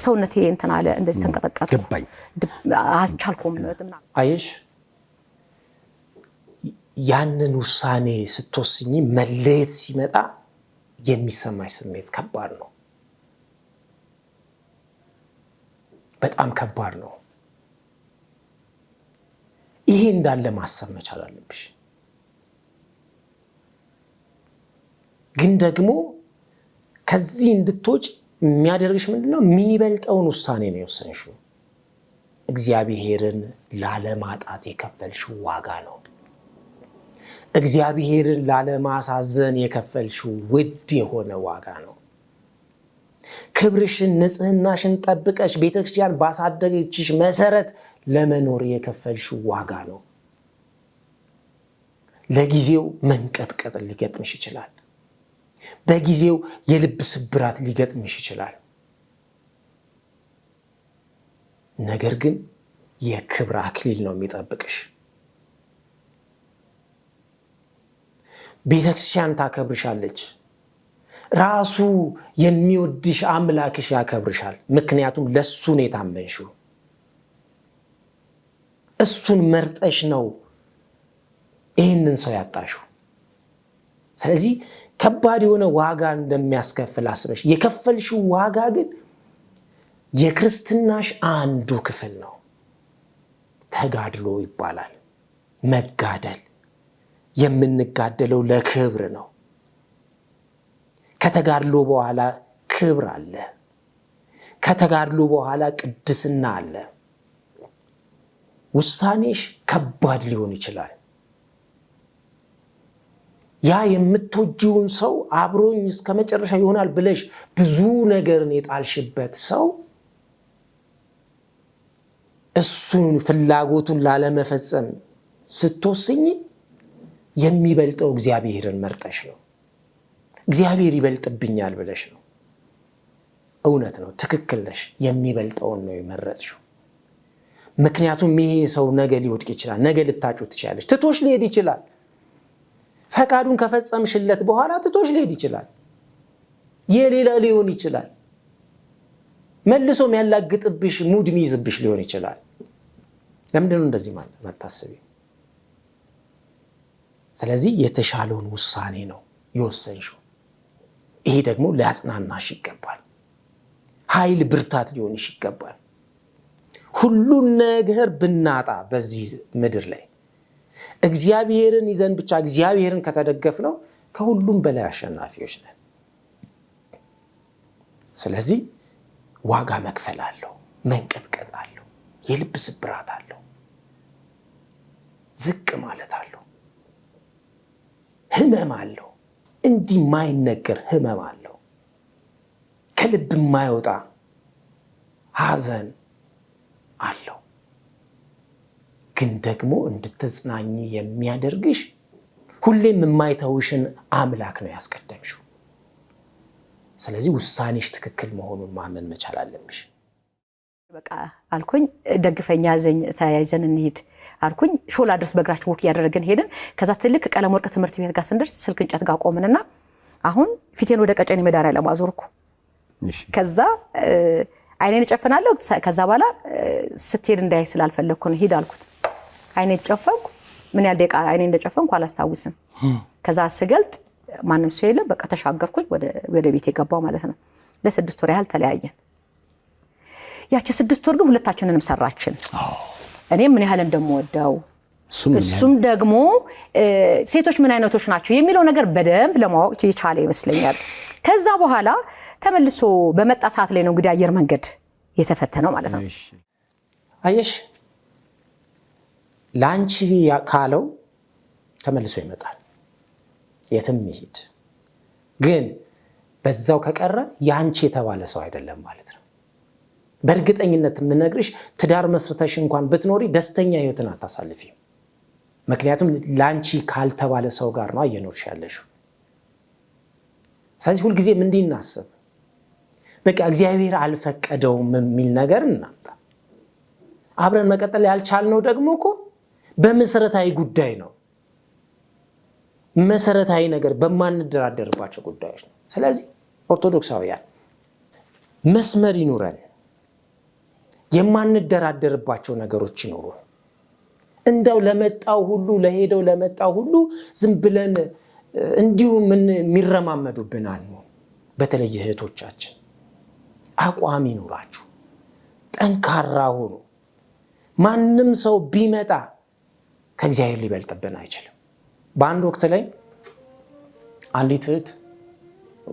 S1: ሰውነቴ እንትን አለ እንደዚህ ተንቀጠቀጠ
S3: ገባኝ
S1: አልቻልኩም
S3: አይሽ ያንን ውሳኔ ስትወስኝ መለየት ሲመጣ የሚሰማኝ ስሜት ከባድ ነው በጣም ከባድ ነው ይሄ እንዳለ ማሰብ መቻል አለብሽ ግን ደግሞ ከዚህ እንድትወጪ የሚያደርግሽ ምንድነው የሚበልጠውን ውሳኔ ነው የወሰንሽው እግዚአብሔርን ላለማጣት የከፈልሽው ዋጋ ነው እግዚአብሔርን ላለማሳዘን የከፈልሽው ውድ የሆነ ዋጋ ነው ክብርሽን ንጽህናሽን ጠብቀሽ ቤተክርስቲያን ባሳደገችሽ መሰረት ለመኖር የከፈልሽው ዋጋ ነው ለጊዜው መንቀጥቀጥ ሊገጥምሽ ይችላል በጊዜው የልብ ስብራት ሊገጥምሽ ይችላል ነገር ግን የክብር አክሊል ነው የሚጠብቅሽ ቤተክርስቲያን ታከብርሻለች ራሱ የሚወድሽ አምላክሽ ያከብርሻል ምክንያቱም ለሱ ነው የታመንሽው እሱን መርጠሽ ነው ይሄንን ሰው ያጣሽው ስለዚህ ከባድ የሆነ ዋጋ እንደሚያስከፍል አስበሽ የከፈልሽው ዋጋ ግን የክርስትናሽ አንዱ ክፍል ነው ተጋድሎ ይባላል መጋደል የምንጋደለው ለክብር ነው ከተጋድሎ በኋላ ክብር አለ ከተጋድሎ በኋላ ቅድስና አለ ውሳኔሽ ከባድ ሊሆን ይችላል ያ የምትወጂውን ሰው አብሮኝ እስከመጨረሻ ይሆናል ብለሽ ብዙ ነገርን የጣልሽበት ሰው እሱን ፍላጎቱን ላለመፈጸም ስትወስኚ የሚበልጠው እግዚአብሔርን መርጠሽ ነው እግዚአብሔር ይበልጥብኛል ብለሽ ነው እውነት ነው ትክክል ነሽ የሚበልጠውን ነው የመረጥሽው ምክንያቱም ይሄ ሰው ነገ ሊወድቅ ይችላል ነገ ልታጩት ትችላለሽ ትቶሽ ሊሄድ ይችላል ፈቃዱን ከፈጸምሽለት በኋላ ትቶሽ ሊሄድ ይችላል የሌላ ሊሆን ይችላል መልሶ የሚያላግጥብሽ ሙድ ሚይዝብሽ ሊሆን ይችላል ለምንድነው እንደዚህ ማለት መታሰቢ ስለዚህ የተሻለውን ውሳኔ ነው የወሰንሽው ይሄ ደግሞ ሊያጽናናሽ ይገባል ኃይል ብርታት ሊሆንሽ ይገባል ሁሉን ነገር ብናጣ በዚህ ምድር ላይ እግዚአብሔርን ይዘን ብቻ እግዚአብሔርን ከተደገፍነው ከሁሉም በላይ አሸናፊዎች ነን ስለዚህ ዋጋ መክፈል አለው መንቀጥቀጥ አለው የልብ ስብራት አለው ዝቅ ማለት አለው ህመም አለው እንዲህ ማይነገር ህመም አለው ከልብ ማይወጣ ሐዘን አለው ግን ደግሞ እንድትጽናኝ የሚያደርግሽ ሁሌም የማይተውሽን አምላክ ነው ያስቀደምሽው። ስለዚህ ውሳኔሽ ትክክል መሆኑን ማመን መቻል አለብሽ።
S1: በቃ አልኩኝ ደግፈኛ ያዘኝ ተያይዘን እንሂድ አልኩኝ። ሾላ ድረስ በእግራችን ወክ ያደረግን ሄድን። ከዛ ትልቅ ቀለም ወርቅ ትምህርት ቤት ጋር ስንደርስ ስልክ እንጨት ጋር ቆምንና አሁን ፊቴን ወደ ቀጨኔ መድኃኒዓለም አዞርኩ። ከዛ አይኔን ጨፍናለሁ። ከዛ በኋላ ስትሄድ እንዳይ ስላልፈለኩ ነው ሂድ አልኩት። አይኔን ጨፈንኩ። ምን ያህል ደቂቃ አይኔን እንደጨፈንኩ አላስታውስም። ከዛ ስገልጥ ማንም ሰው የለም። በቃ ተሻገርኩኝ ወደ ቤት የገባው ማለት ነው። ለ6 ወር ያህል ተለያየን። ያቺ 6 ወር ግን ሁለታችንንም ሰራችን። እኔም ምን ያህል እንደምወደው እሱም ደግሞ ሴቶች ምን አይነቶች ናቸው የሚለው ነገር በደንብ ለማወቅ የቻለ ይመስለኛል። ከዛ በኋላ ተመልሶ በመጣ ሰዓት ላይ ነው እንግዲህ አየር መንገድ የተፈተነው ማለት ነው።
S3: አየሽ ላንቺ ካለው ተመልሶ ይመጣል። የትም ይሄድ ግን በዛው ከቀረ ያንቺ የተባለ ሰው አይደለም ማለት ነው። በእርግጠኝነት የምነግርሽ ትዳር መስርተሽ እንኳን ብትኖሪ ደስተኛ ህይወትን አታሳልፊም። ምክንያቱም ላንቺ ካልተባለ ሰው ጋር ነው እየኖርሽ ያለሽው። ስለዚህ ሁሉ ጊዜ ምን እንዲናስብ በቃ እግዚአብሔር አልፈቀደውም የሚል ነገር እናምጣ። አብረን መቀጠል ያልቻልነው ደግሞ እኮ በመሰረታዊ ጉዳይ ነው። መሰረታዊ ነገር በማንደራደርባቸው ጉዳዮች ነው። ስለዚህ ኦርቶዶክሳውያን መስመር ይኑረን። የማንደራደርባቸው ነገሮች ይኖሩ። እንደው ለመጣው ሁሉ ለሄደው ለመጣው ሁሉ ዝም ብለን እንዲሁ ምን የሚረማመዱብናል ነው። በተለይ እህቶቻችን አቋም ይኑራችሁ። ጠንካራ ሁኑ። ማንም ሰው ቢመጣ ከእግዚአብሔር ሊበልጥብን አይችልም። በአንድ ወቅት ላይ አንዲት እህት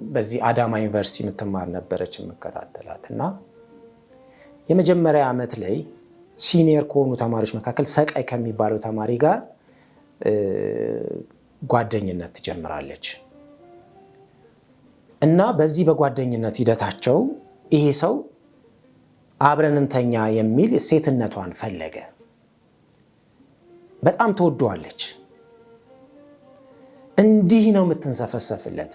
S3: በዚህ አዳማ ዩኒቨርሲቲ የምትማር ነበረች የምከታተላትና የመጀመሪያ ዓመት ላይ ሲኒየር ከሆኑ ተማሪዎች መካከል ሰቃይ ከሚባለው ተማሪ ጋር ጓደኝነት ትጀምራለች እና በዚህ በጓደኝነት ሂደታቸው ይሄ ሰው አብረን እንተኛ የሚል ሴትነቷን ፈለገ። በጣም ትወደዋለች። እንዲህ ነው የምትንሰፈሰፍለት።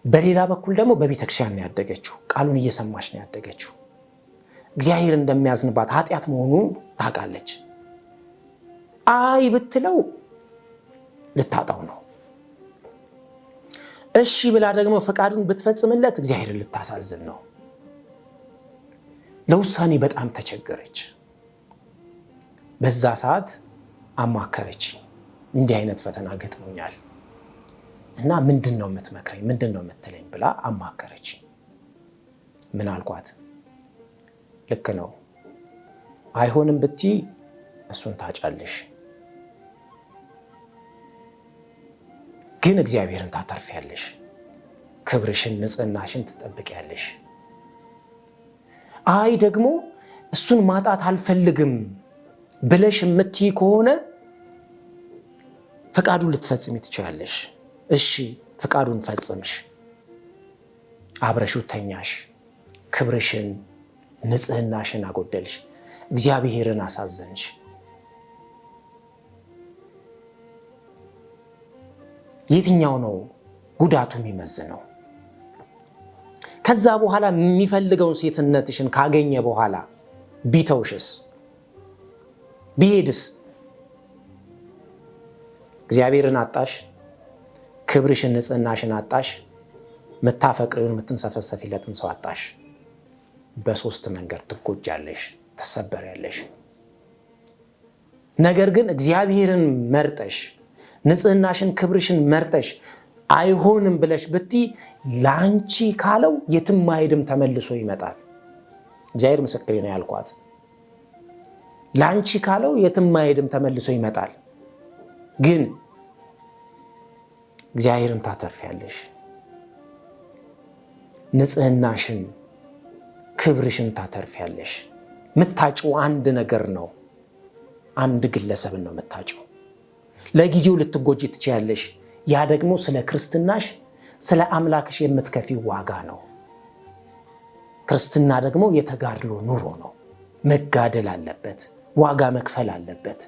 S3: በሌላ በኩል ደግሞ በቤተክርስቲያን ነው ያደገችው። ቃሉን እየሰማች ነው ያደገችው። እግዚአብሔር እንደሚያዝንባት ኃጢአት መሆኑን ታውቃለች። አይ ብትለው ልታጣው ነው። እሺ ብላ ደግሞ ፈቃዱን ብትፈጽምለት እግዚአብሔርን ልታሳዝን ነው። ለውሳኔ በጣም ተቸገረች። በዛ ሰዓት አማከረች። እንዲህ አይነት ፈተና ገጥሞኛል እና ምንድነው የምትመክረኝ? ምንድነው የምትለኝ? ብላ አማከረች። ምን አልኳት? ልክ ነው፣ አይሆንም ብትይ እሱን ታጫለሽ፣ ግን እግዚአብሔርን ታተርፊያለሽ፣ ክብርሽን ንጽህናሽን ትጠብቂያለሽ። አይ ደግሞ እሱን ማጣት አልፈልግም ብለሽ የምትይ ከሆነ ፈቃዱን ልትፈጽሚ ትችላለሽ። እሺ ፈቃዱን ፈጽምሽ፣ አብረሽው ተኛሽ፣ ክብርሽን ንጽህናሽን አጎደልሽ፣ እግዚአብሔርን አሳዘንሽ። የትኛው ነው ጉዳቱ የሚመዝነው? ከዛ በኋላ የሚፈልገውን ሴትነትሽን ካገኘ በኋላ ቢተውሽስ? ቢሄድስ? እግዚአብሔርን አጣሽ፣ ክብርሽን ንጽህናሽን አጣሽ፣ ምታፈቅሪውን ምትንሰፈሰፊለትን ሰው አጣሽ። በሶስት መንገድ ትጎጃለሽ፣ ትሰበሪያለሽ። ነገር ግን እግዚአብሔርን መርጠሽ ንጽህናሽን ክብርሽን መርጠሽ አይሆንም ብለሽ ብትይ ላንቺ ካለው የትም አይሄድም፣ ተመልሶ ይመጣል። እግዚአብሔር ምስክሬ ነው ያልኳት። ላንቺ ካለው የትም አይሄድም፣ ተመልሶ ይመጣል። ግን እግዚአብሔርን ታተርፊያለሽ። ንጽህናሽን ክብርሽን ታተርፊያለሽ። ምታጭው አንድ ነገር ነው፣ አንድ ግለሰብን ነው ምታጭው። ለጊዜው ልትጎጂ ትችያለሽ። ያ ደግሞ ስለ ክርስትናሽ ስለ አምላክሽ የምትከፊው ዋጋ ነው። ክርስትና ደግሞ የተጋድሎ ኑሮ ነው። መጋደል አለበት፣ ዋጋ መክፈል አለበት።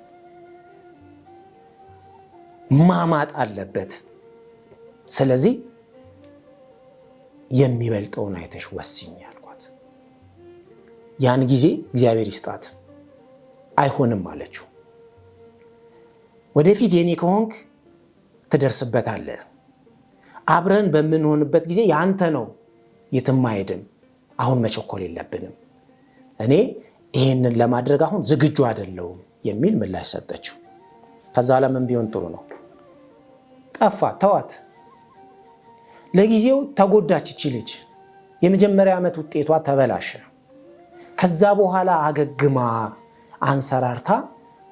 S3: ማማጥ አለበት። ስለዚህ የሚበልጠውን አይተሽ ወስኝ አልኳት። ያን ጊዜ እግዚአብሔር ይስጣት አይሆንም አለችው። ወደፊት የኔ ከሆንክ ትደርስበታለህ። አብረን በምንሆንበት ጊዜ ያንተ ነው፣ የትም አይሄድም። አሁን መቸኮል የለብንም። እኔ ይሄንን ለማድረግ አሁን ዝግጁ አይደለሁም የሚል ምላሽ ሰጠችው። ከዛ ለምን ቢሆን ጥሩ ነው። ጠፋ፣ ተዋት። ለጊዜው ተጎዳች እቺ ልጅ። የመጀመሪያ ዓመት ውጤቷ ተበላሸ። ከዛ በኋላ አገግማ አንሰራርታ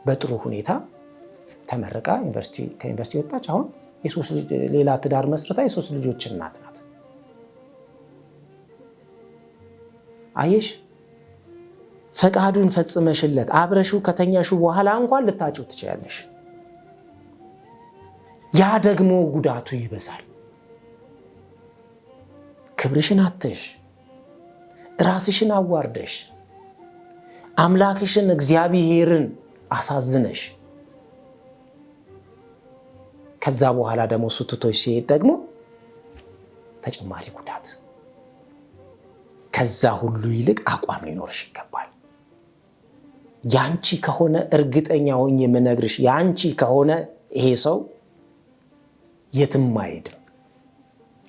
S3: በጥሩ ሁኔታ ተመርቃ ከዩኒቨርሲቲ ወጣች። አሁን ሌላ ትዳር መስርታ የ3 ልጆች እናት ናት። አየሽ፣ ፈቃዱን ፈጽመሽለት አብረሽው ከተኛሽው በኋላ እንኳን ልታጭው ትችያለሽ። ያ ደግሞ ጉዳቱ ይበዛል። ክብርሽን አጥተሽ ራስሽን አዋርደሽ አምላክሽን እግዚአብሔርን አሳዝነሽ ከዛ በኋላ ደግሞ ሱትቶሽ ሲሄድ ደግሞ ተጨማሪ ጉዳት። ከዛ ሁሉ ይልቅ አቋም ሊኖርሽ ይገባል። ያንቺ ከሆነ እርግጠኛ ሆኜ የምነግርሽ ያንቺ ከሆነ ይሄ ሰው የትም አይሄድም፣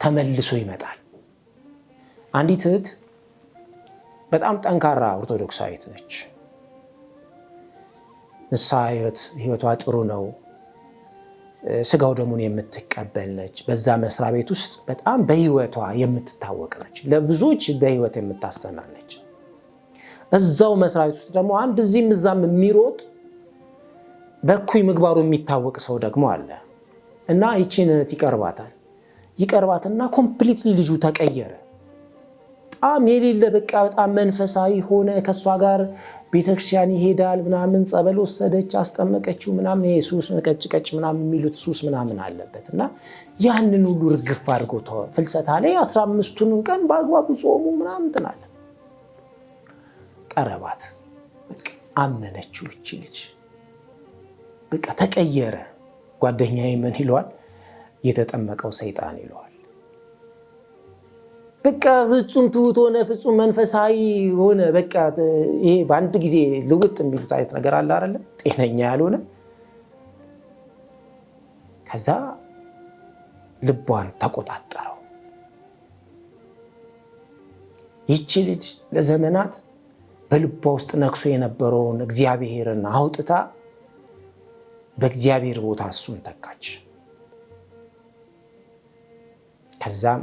S3: ተመልሶ ይመጣል። አንዲት እህት በጣም ጠንካራ ኦርቶዶክሳዊት ነች። ንስሐ ህይወቷ ጥሩ ነው። ስጋው ደሙን የምትቀበል ነች። በዛ መስሪያ ቤት ውስጥ በጣም በህይወቷ የምትታወቅ ነች። ለብዙዎች በህይወት የምታስተምር ነች። እዛው መስሪያ ቤት ውስጥ ደግሞ አንድ እዚህም እዛም የሚሮጥ በእኩይ ምግባሩ የሚታወቅ ሰው ደግሞ አለ እና ይቺን እህት ይቀርባትና ኮምፕሊትሊ ልጁ ተቀየረ። በጣም የሌለ በቃ በጣም መንፈሳዊ ሆነ። ከሷ ጋር ቤተክርስቲያን ይሄዳል ምናምን፣ ጸበል ወሰደች፣ አስጠመቀችው ምናምን። ይሄ ሱስ ቀጭ ምናምን የሚሉት ሱስ ምናምን አለበት እና ያንን ሁሉ ርግፍ አድርጎ ተወ። ፍልሰታ ላይ 15ቱን ቀን በአግባቡ ጾሙ ምናምን ትናለ። ቀረባት፣ በቃ አመነችው። እቺ ልጅ በቃ ተቀየረ። ጓደኛዬ ምን ይለዋል? የተጠመቀው ሰይጣን ይለዋል። በቃ ፍጹም ትሁት ሆነ፣ ፍጹም መንፈሳዊ ሆነ። በቃ ይሄ በአንድ ጊዜ ልውጥ የሚሉት አይነት ነገር አለ አይደለ? ጤነኛ ያልሆነ። ከዛ ልቧን ተቆጣጠረው። ይቺ ልጅ ለዘመናት በልቧ ውስጥ ነክሶ የነበረውን እግዚአብሔርን አውጥታ በእግዚአብሔር ቦታ እሱን ተካች። ከዛም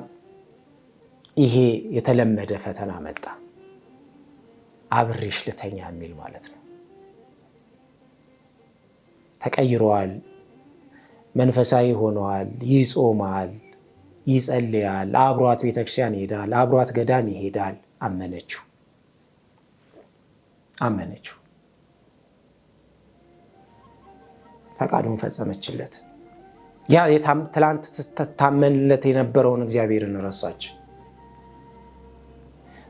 S3: ይሄ የተለመደ ፈተና መጣ። አብሬሽ ልተኛ የሚል ማለት ነው። ተቀይሯል፣ መንፈሳዊ ሆኗል፣ ይጾማል፣ ይጸልያል፣ አብሯት ቤተክርስቲያን ይሄዳል፣ አብሯት ገዳም ይሄዳል። አመነችው። ፈቃዱን ፈጸመችለት። ያ ትላንት ታመንለት የነበረውን እግዚአብሔርን ረሳች።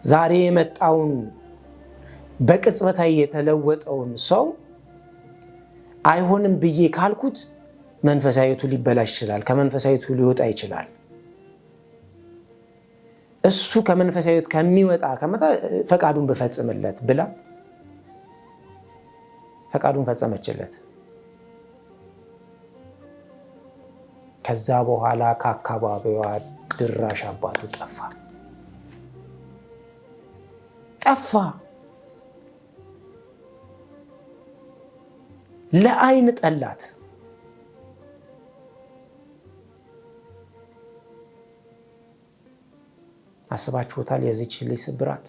S3: ዛሬ የመጣውን በቅጽበታዊ የተለወጠውን ሰው አይሆንም ብዬ ካልኩት መንፈሳዊቱ ሊበላሽ ይችላል፣ ከመንፈሳዊቱ ሊወጣ ይችላል። እሱ ከመንፈሳዊቱ ከሚወጣ ከመጣ ፈቃዱን በፈጽምለት ብላ ፈቃዱን ፈጸመችለት። ከዛ በኋላ ከአካባቢዋ ድራሽ አባቱ ጠፋ። ለአይን ጠላት። አስባችሁታል? የዚች ልጅ ስብራት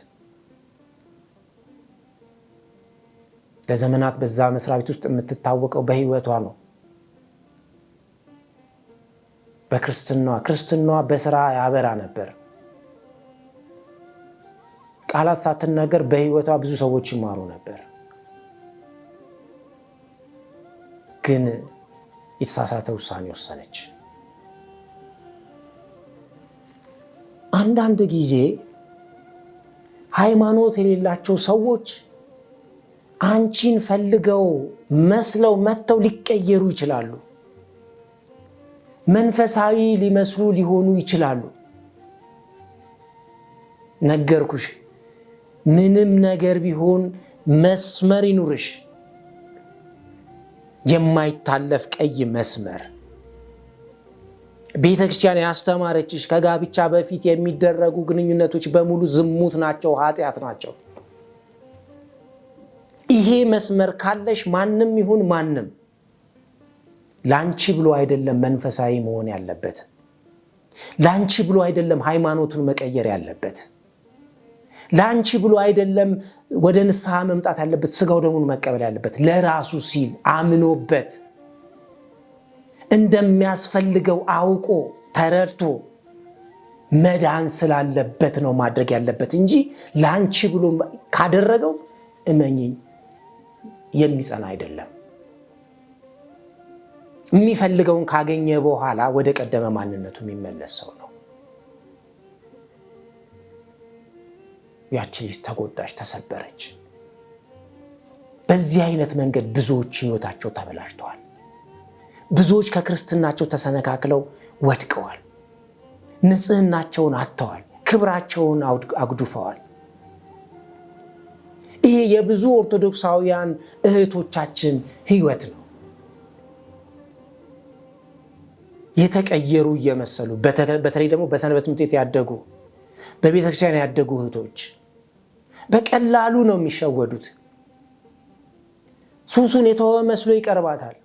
S3: ለዘመናት በዛ መስሪያ ቤት ውስጥ የምትታወቀው በህይወቷ ነው፣ በክርስትናዋ በስራ ያበራ ነበር። ቃላት ሳትናገር በህይወቷ ብዙ ሰዎች ይማሩ ነበር። ግን የተሳሳተ ውሳኔ ወሰነች። አንዳንድ ጊዜ ሃይማኖት የሌላቸው ሰዎች አንቺን ፈልገው መስለው መጥተው ሊቀየሩ ይችላሉ። መንፈሳዊ ሊመስሉ ሊሆኑ ይችላሉ። ነገርኩሽ፣ ምንም ነገር ቢሆን መስመር ይኑርሽ፣ የማይታለፍ ቀይ መስመር። ቤተክርስቲያን ያስተማረችሽ ከጋብቻ በፊት የሚደረጉ ግንኙነቶች በሙሉ ዝሙት ናቸው፣ ኃጢአት ናቸው። ይሄ መስመር ካለሽ ማንም ይሁን ማንም ላንቺ ብሎ አይደለም መንፈሳዊ መሆን ያለበት፣ ላንቺ ብሎ አይደለም ሃይማኖቱን መቀየር ያለበት፣ ላንቺ ብሎ አይደለም ወደ ንስሐ መምጣት ያለበት፣ ስጋው ደሙን መቀበል ያለበት። ለራሱ ሲል አምኖበት እንደሚያስፈልገው አውቆ ተረድቶ መዳን ስላለበት ነው ማድረግ ያለበት እንጂ ላንቺ ብሎ ካደረገው እመኚኝ የሚጸና አይደለም። የሚፈልገውን ካገኘ በኋላ ወደ ቀደመ ማንነቱ የሚመለስ ሰው ነው። ያቺ ልጅ ተጎዳች፣ ተሰበረች። በዚህ አይነት መንገድ ብዙዎች ህይወታቸው ተበላሽተዋል። ብዙዎች ከክርስትናቸው ተሰነካክለው ወድቀዋል። ንጽህናቸውን አጥተዋል። ክብራቸውን አጉድፈዋል። ይሄ የብዙ ኦርቶዶክሳውያን እህቶቻችን ህይወት ነው። የተቀየሩ እየመሰሉ በተለይ ደግሞ በሰንበት ትምህርት ቤት ያደጉ በቤተክርስቲያን ያደጉ እህቶች በቀላሉ ነው የሚሸወዱት። ሱሱን የተወ መስሎ ይቀርባታል።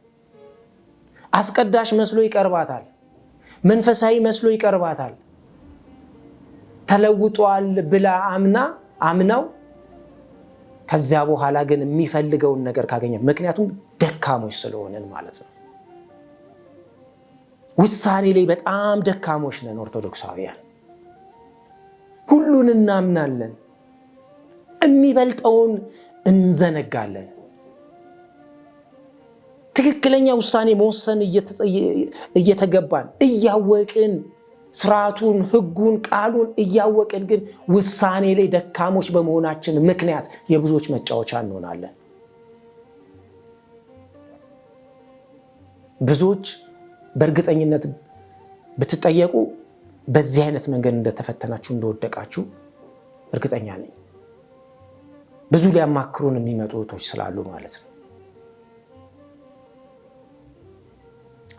S3: አስቀዳሽ መስሎ ይቀርባታል። መንፈሳዊ መስሎ ይቀርባታል። ተለውጧል ብላ አምናው ከዚያ በኋላ ግን የሚፈልገውን ነገር ካገኘ፣ ምክንያቱም ደካሞች ስለሆነን ማለት ነው። ውሳኔ ላይ በጣም ደካሞች ነን ኦርቶዶክሳውያን። ሁሉን እናምናለን፣ የሚበልጠውን እንዘነጋለን። ትክክለኛ ውሳኔ መወሰን እየተገባን እያወቅን ስርዓቱን፣ ህጉን፣ ቃሉን እያወቅን ግን ውሳኔ ላይ ደካሞች በመሆናችን ምክንያት የብዙዎች መጫወቻ እንሆናለን። ብዙዎች በእርግጠኝነት ብትጠየቁ በዚህ አይነት መንገድ እንደተፈተናችሁ እንደወደቃችሁ እርግጠኛ ነኝ። ብዙ ሊያማክሩን የሚመጡ እህቶች ስላሉ ማለት ነው።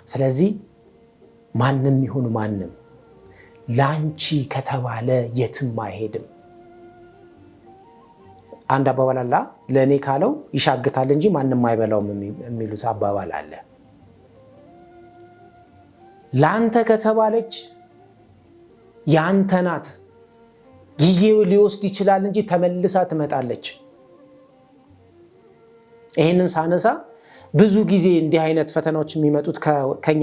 S3: ስለዚህ ማንም ይሁን ማንም ላንቺ ከተባለ የትም አይሄድም። አንድ አባባል አለ፣ ለእኔ ካለው ይሻግታል እንጂ ማንም አይበላውም የሚሉት አባባል አለ። ላንተ ከተባለች ያንተ ናት። ጊዜው ሊወስድ ይችላል እንጂ ተመልሳ ትመጣለች። ይህንን ሳነሳ ብዙ ጊዜ እንዲህ አይነት ፈተናዎች የሚመጡት ከኛ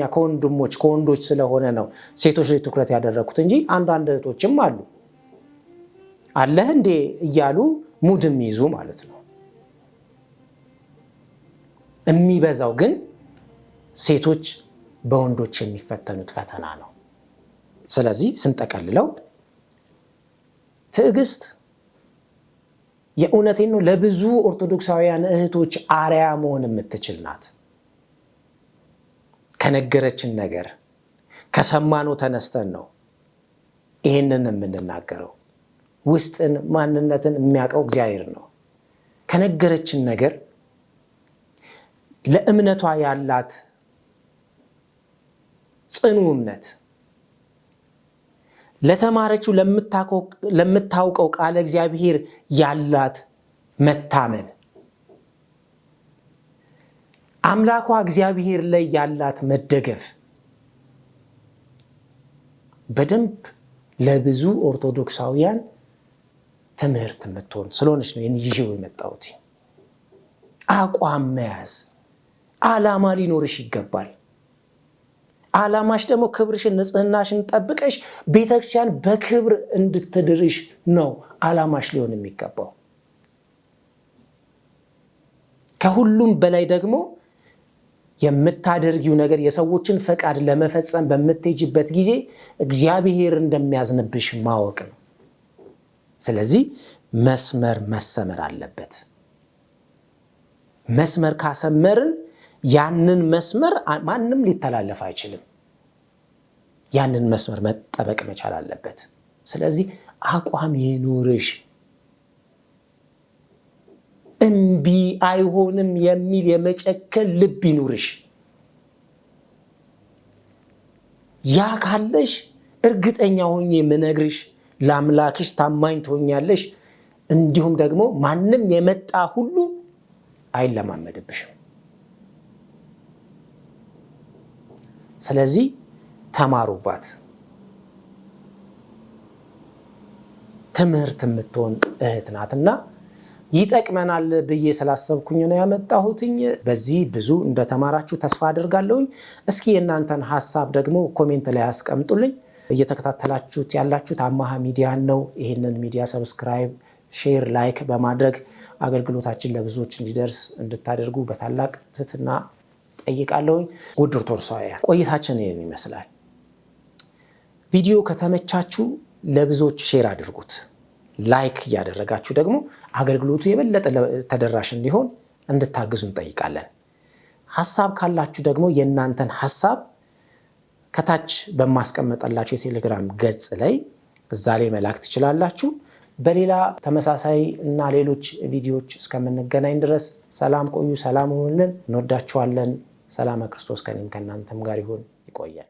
S3: ከወንዶች ስለሆነ ነው ሴቶች ላይ ትኩረት ያደረኩት እንጂ አንዳንድ እህቶችም አሉ አለህ እንዴ እያሉ ሙድ የሚይዙ ማለት ነው። የሚበዛው ግን ሴቶች በወንዶች የሚፈተኑት ፈተና ነው። ስለዚህ ስንጠቀልለው ትዕግስት የእውነቴን ነው ለብዙ ኦርቶዶክሳውያን እህቶች አርአያ መሆን የምትችል ናት። ከነገረችን ነገር ከሰማነው ተነስተን ነው ይሄንን የምንናገረው። ውስጥን ማንነትን የሚያውቀው እግዚአብሔር ነው። ከነገረችን ነገር ለእምነቷ ያላት ጽኑ እምነት፣ ለተማረችው ለምታውቀው ቃለ እግዚአብሔር ያላት መታመን፣ አምላኳ እግዚአብሔር ላይ ያላት መደገፍ በደንብ ለብዙ ኦርቶዶክሳውያን ትምህርት የምትሆን ስለሆነች ነው ይዤው የመጣሁት። አቋም መያዝ፣ ዓላማ ሊኖርሽ ይገባል። ዓላማሽ ደግሞ ክብርሽን፣ ንጽህናሽን ጠብቀሽ ቤተክርስቲያን በክብር እንድትድርሽ ነው ዓላማሽ ሊሆን የሚገባው። ከሁሉም በላይ ደግሞ የምታደርጊው ነገር የሰዎችን ፈቃድ ለመፈጸም በምትሄጂበት ጊዜ እግዚአብሔር እንደሚያዝንብሽ ማወቅ ነው። ስለዚህ መስመር መሰመር አለበት። መስመር ካሰመርን ያንን መስመር ማንም ሊተላለፍ አይችልም። ያንን መስመር መጠበቅ መቻል አለበት። ስለዚህ አቋም ይኑርሽ። እምቢ አይሆንም የሚል የመጨከን ልብ ይኑርሽ። ያ ካለሽ እርግጠኛ ሆኜ የምነግርሽ ለአምላክሽ ታማኝ ትሆኛለሽ። እንዲሁም ደግሞ ማንም የመጣ ሁሉ አይለማመድብሽም። ስለዚህ ተማሩባት። ትምህርት የምትሆን እህት ናትና ይጠቅመናል ብዬ ስላሰብኩኝ ነው ያመጣሁትኝ። በዚህ ብዙ እንደተማራችሁ ተስፋ አድርጋለሁኝ። እስኪ የእናንተን ሐሳብ ደግሞ ኮሜንት ላይ አስቀምጡልኝ። እየተከታተላችሁት ያላችሁት አማሃ ሚዲያን ነው። ይህንን ሚዲያ ሰብስክራይብ፣ ሼር፣ ላይክ በማድረግ አገልግሎታችን ለብዙዎች እንዲደርስ እንድታደርጉ በታላቅ ትህትና ጠይቃለሁኝ። ውድ ኦርቶዶክሳውያን ቆይታችን ይህን ይመስላል። ቪዲዮ ከተመቻችሁ ለብዙዎች ሼር አድርጉት። ላይክ እያደረጋችሁ ደግሞ አገልግሎቱ የበለጠ ተደራሽ እንዲሆን እንድታግዙ እንጠይቃለን። ሐሳብ ካላችሁ ደግሞ የእናንተን ሐሳብ ከታች በማስቀመጠላችሁ የቴሌግራም ገጽ ላይ እዛ ላይ መላክ ትችላላችሁ። በሌላ ተመሳሳይ እና ሌሎች ቪዲዮዎች እስከምንገናኝ ድረስ ሰላም ቆዩ። ሰላም ሁኑልን። እንወዳችኋለን። ሰላም ክርስቶስ ከእኔም ከእናንተም ጋር ይሁን። ይቆያል።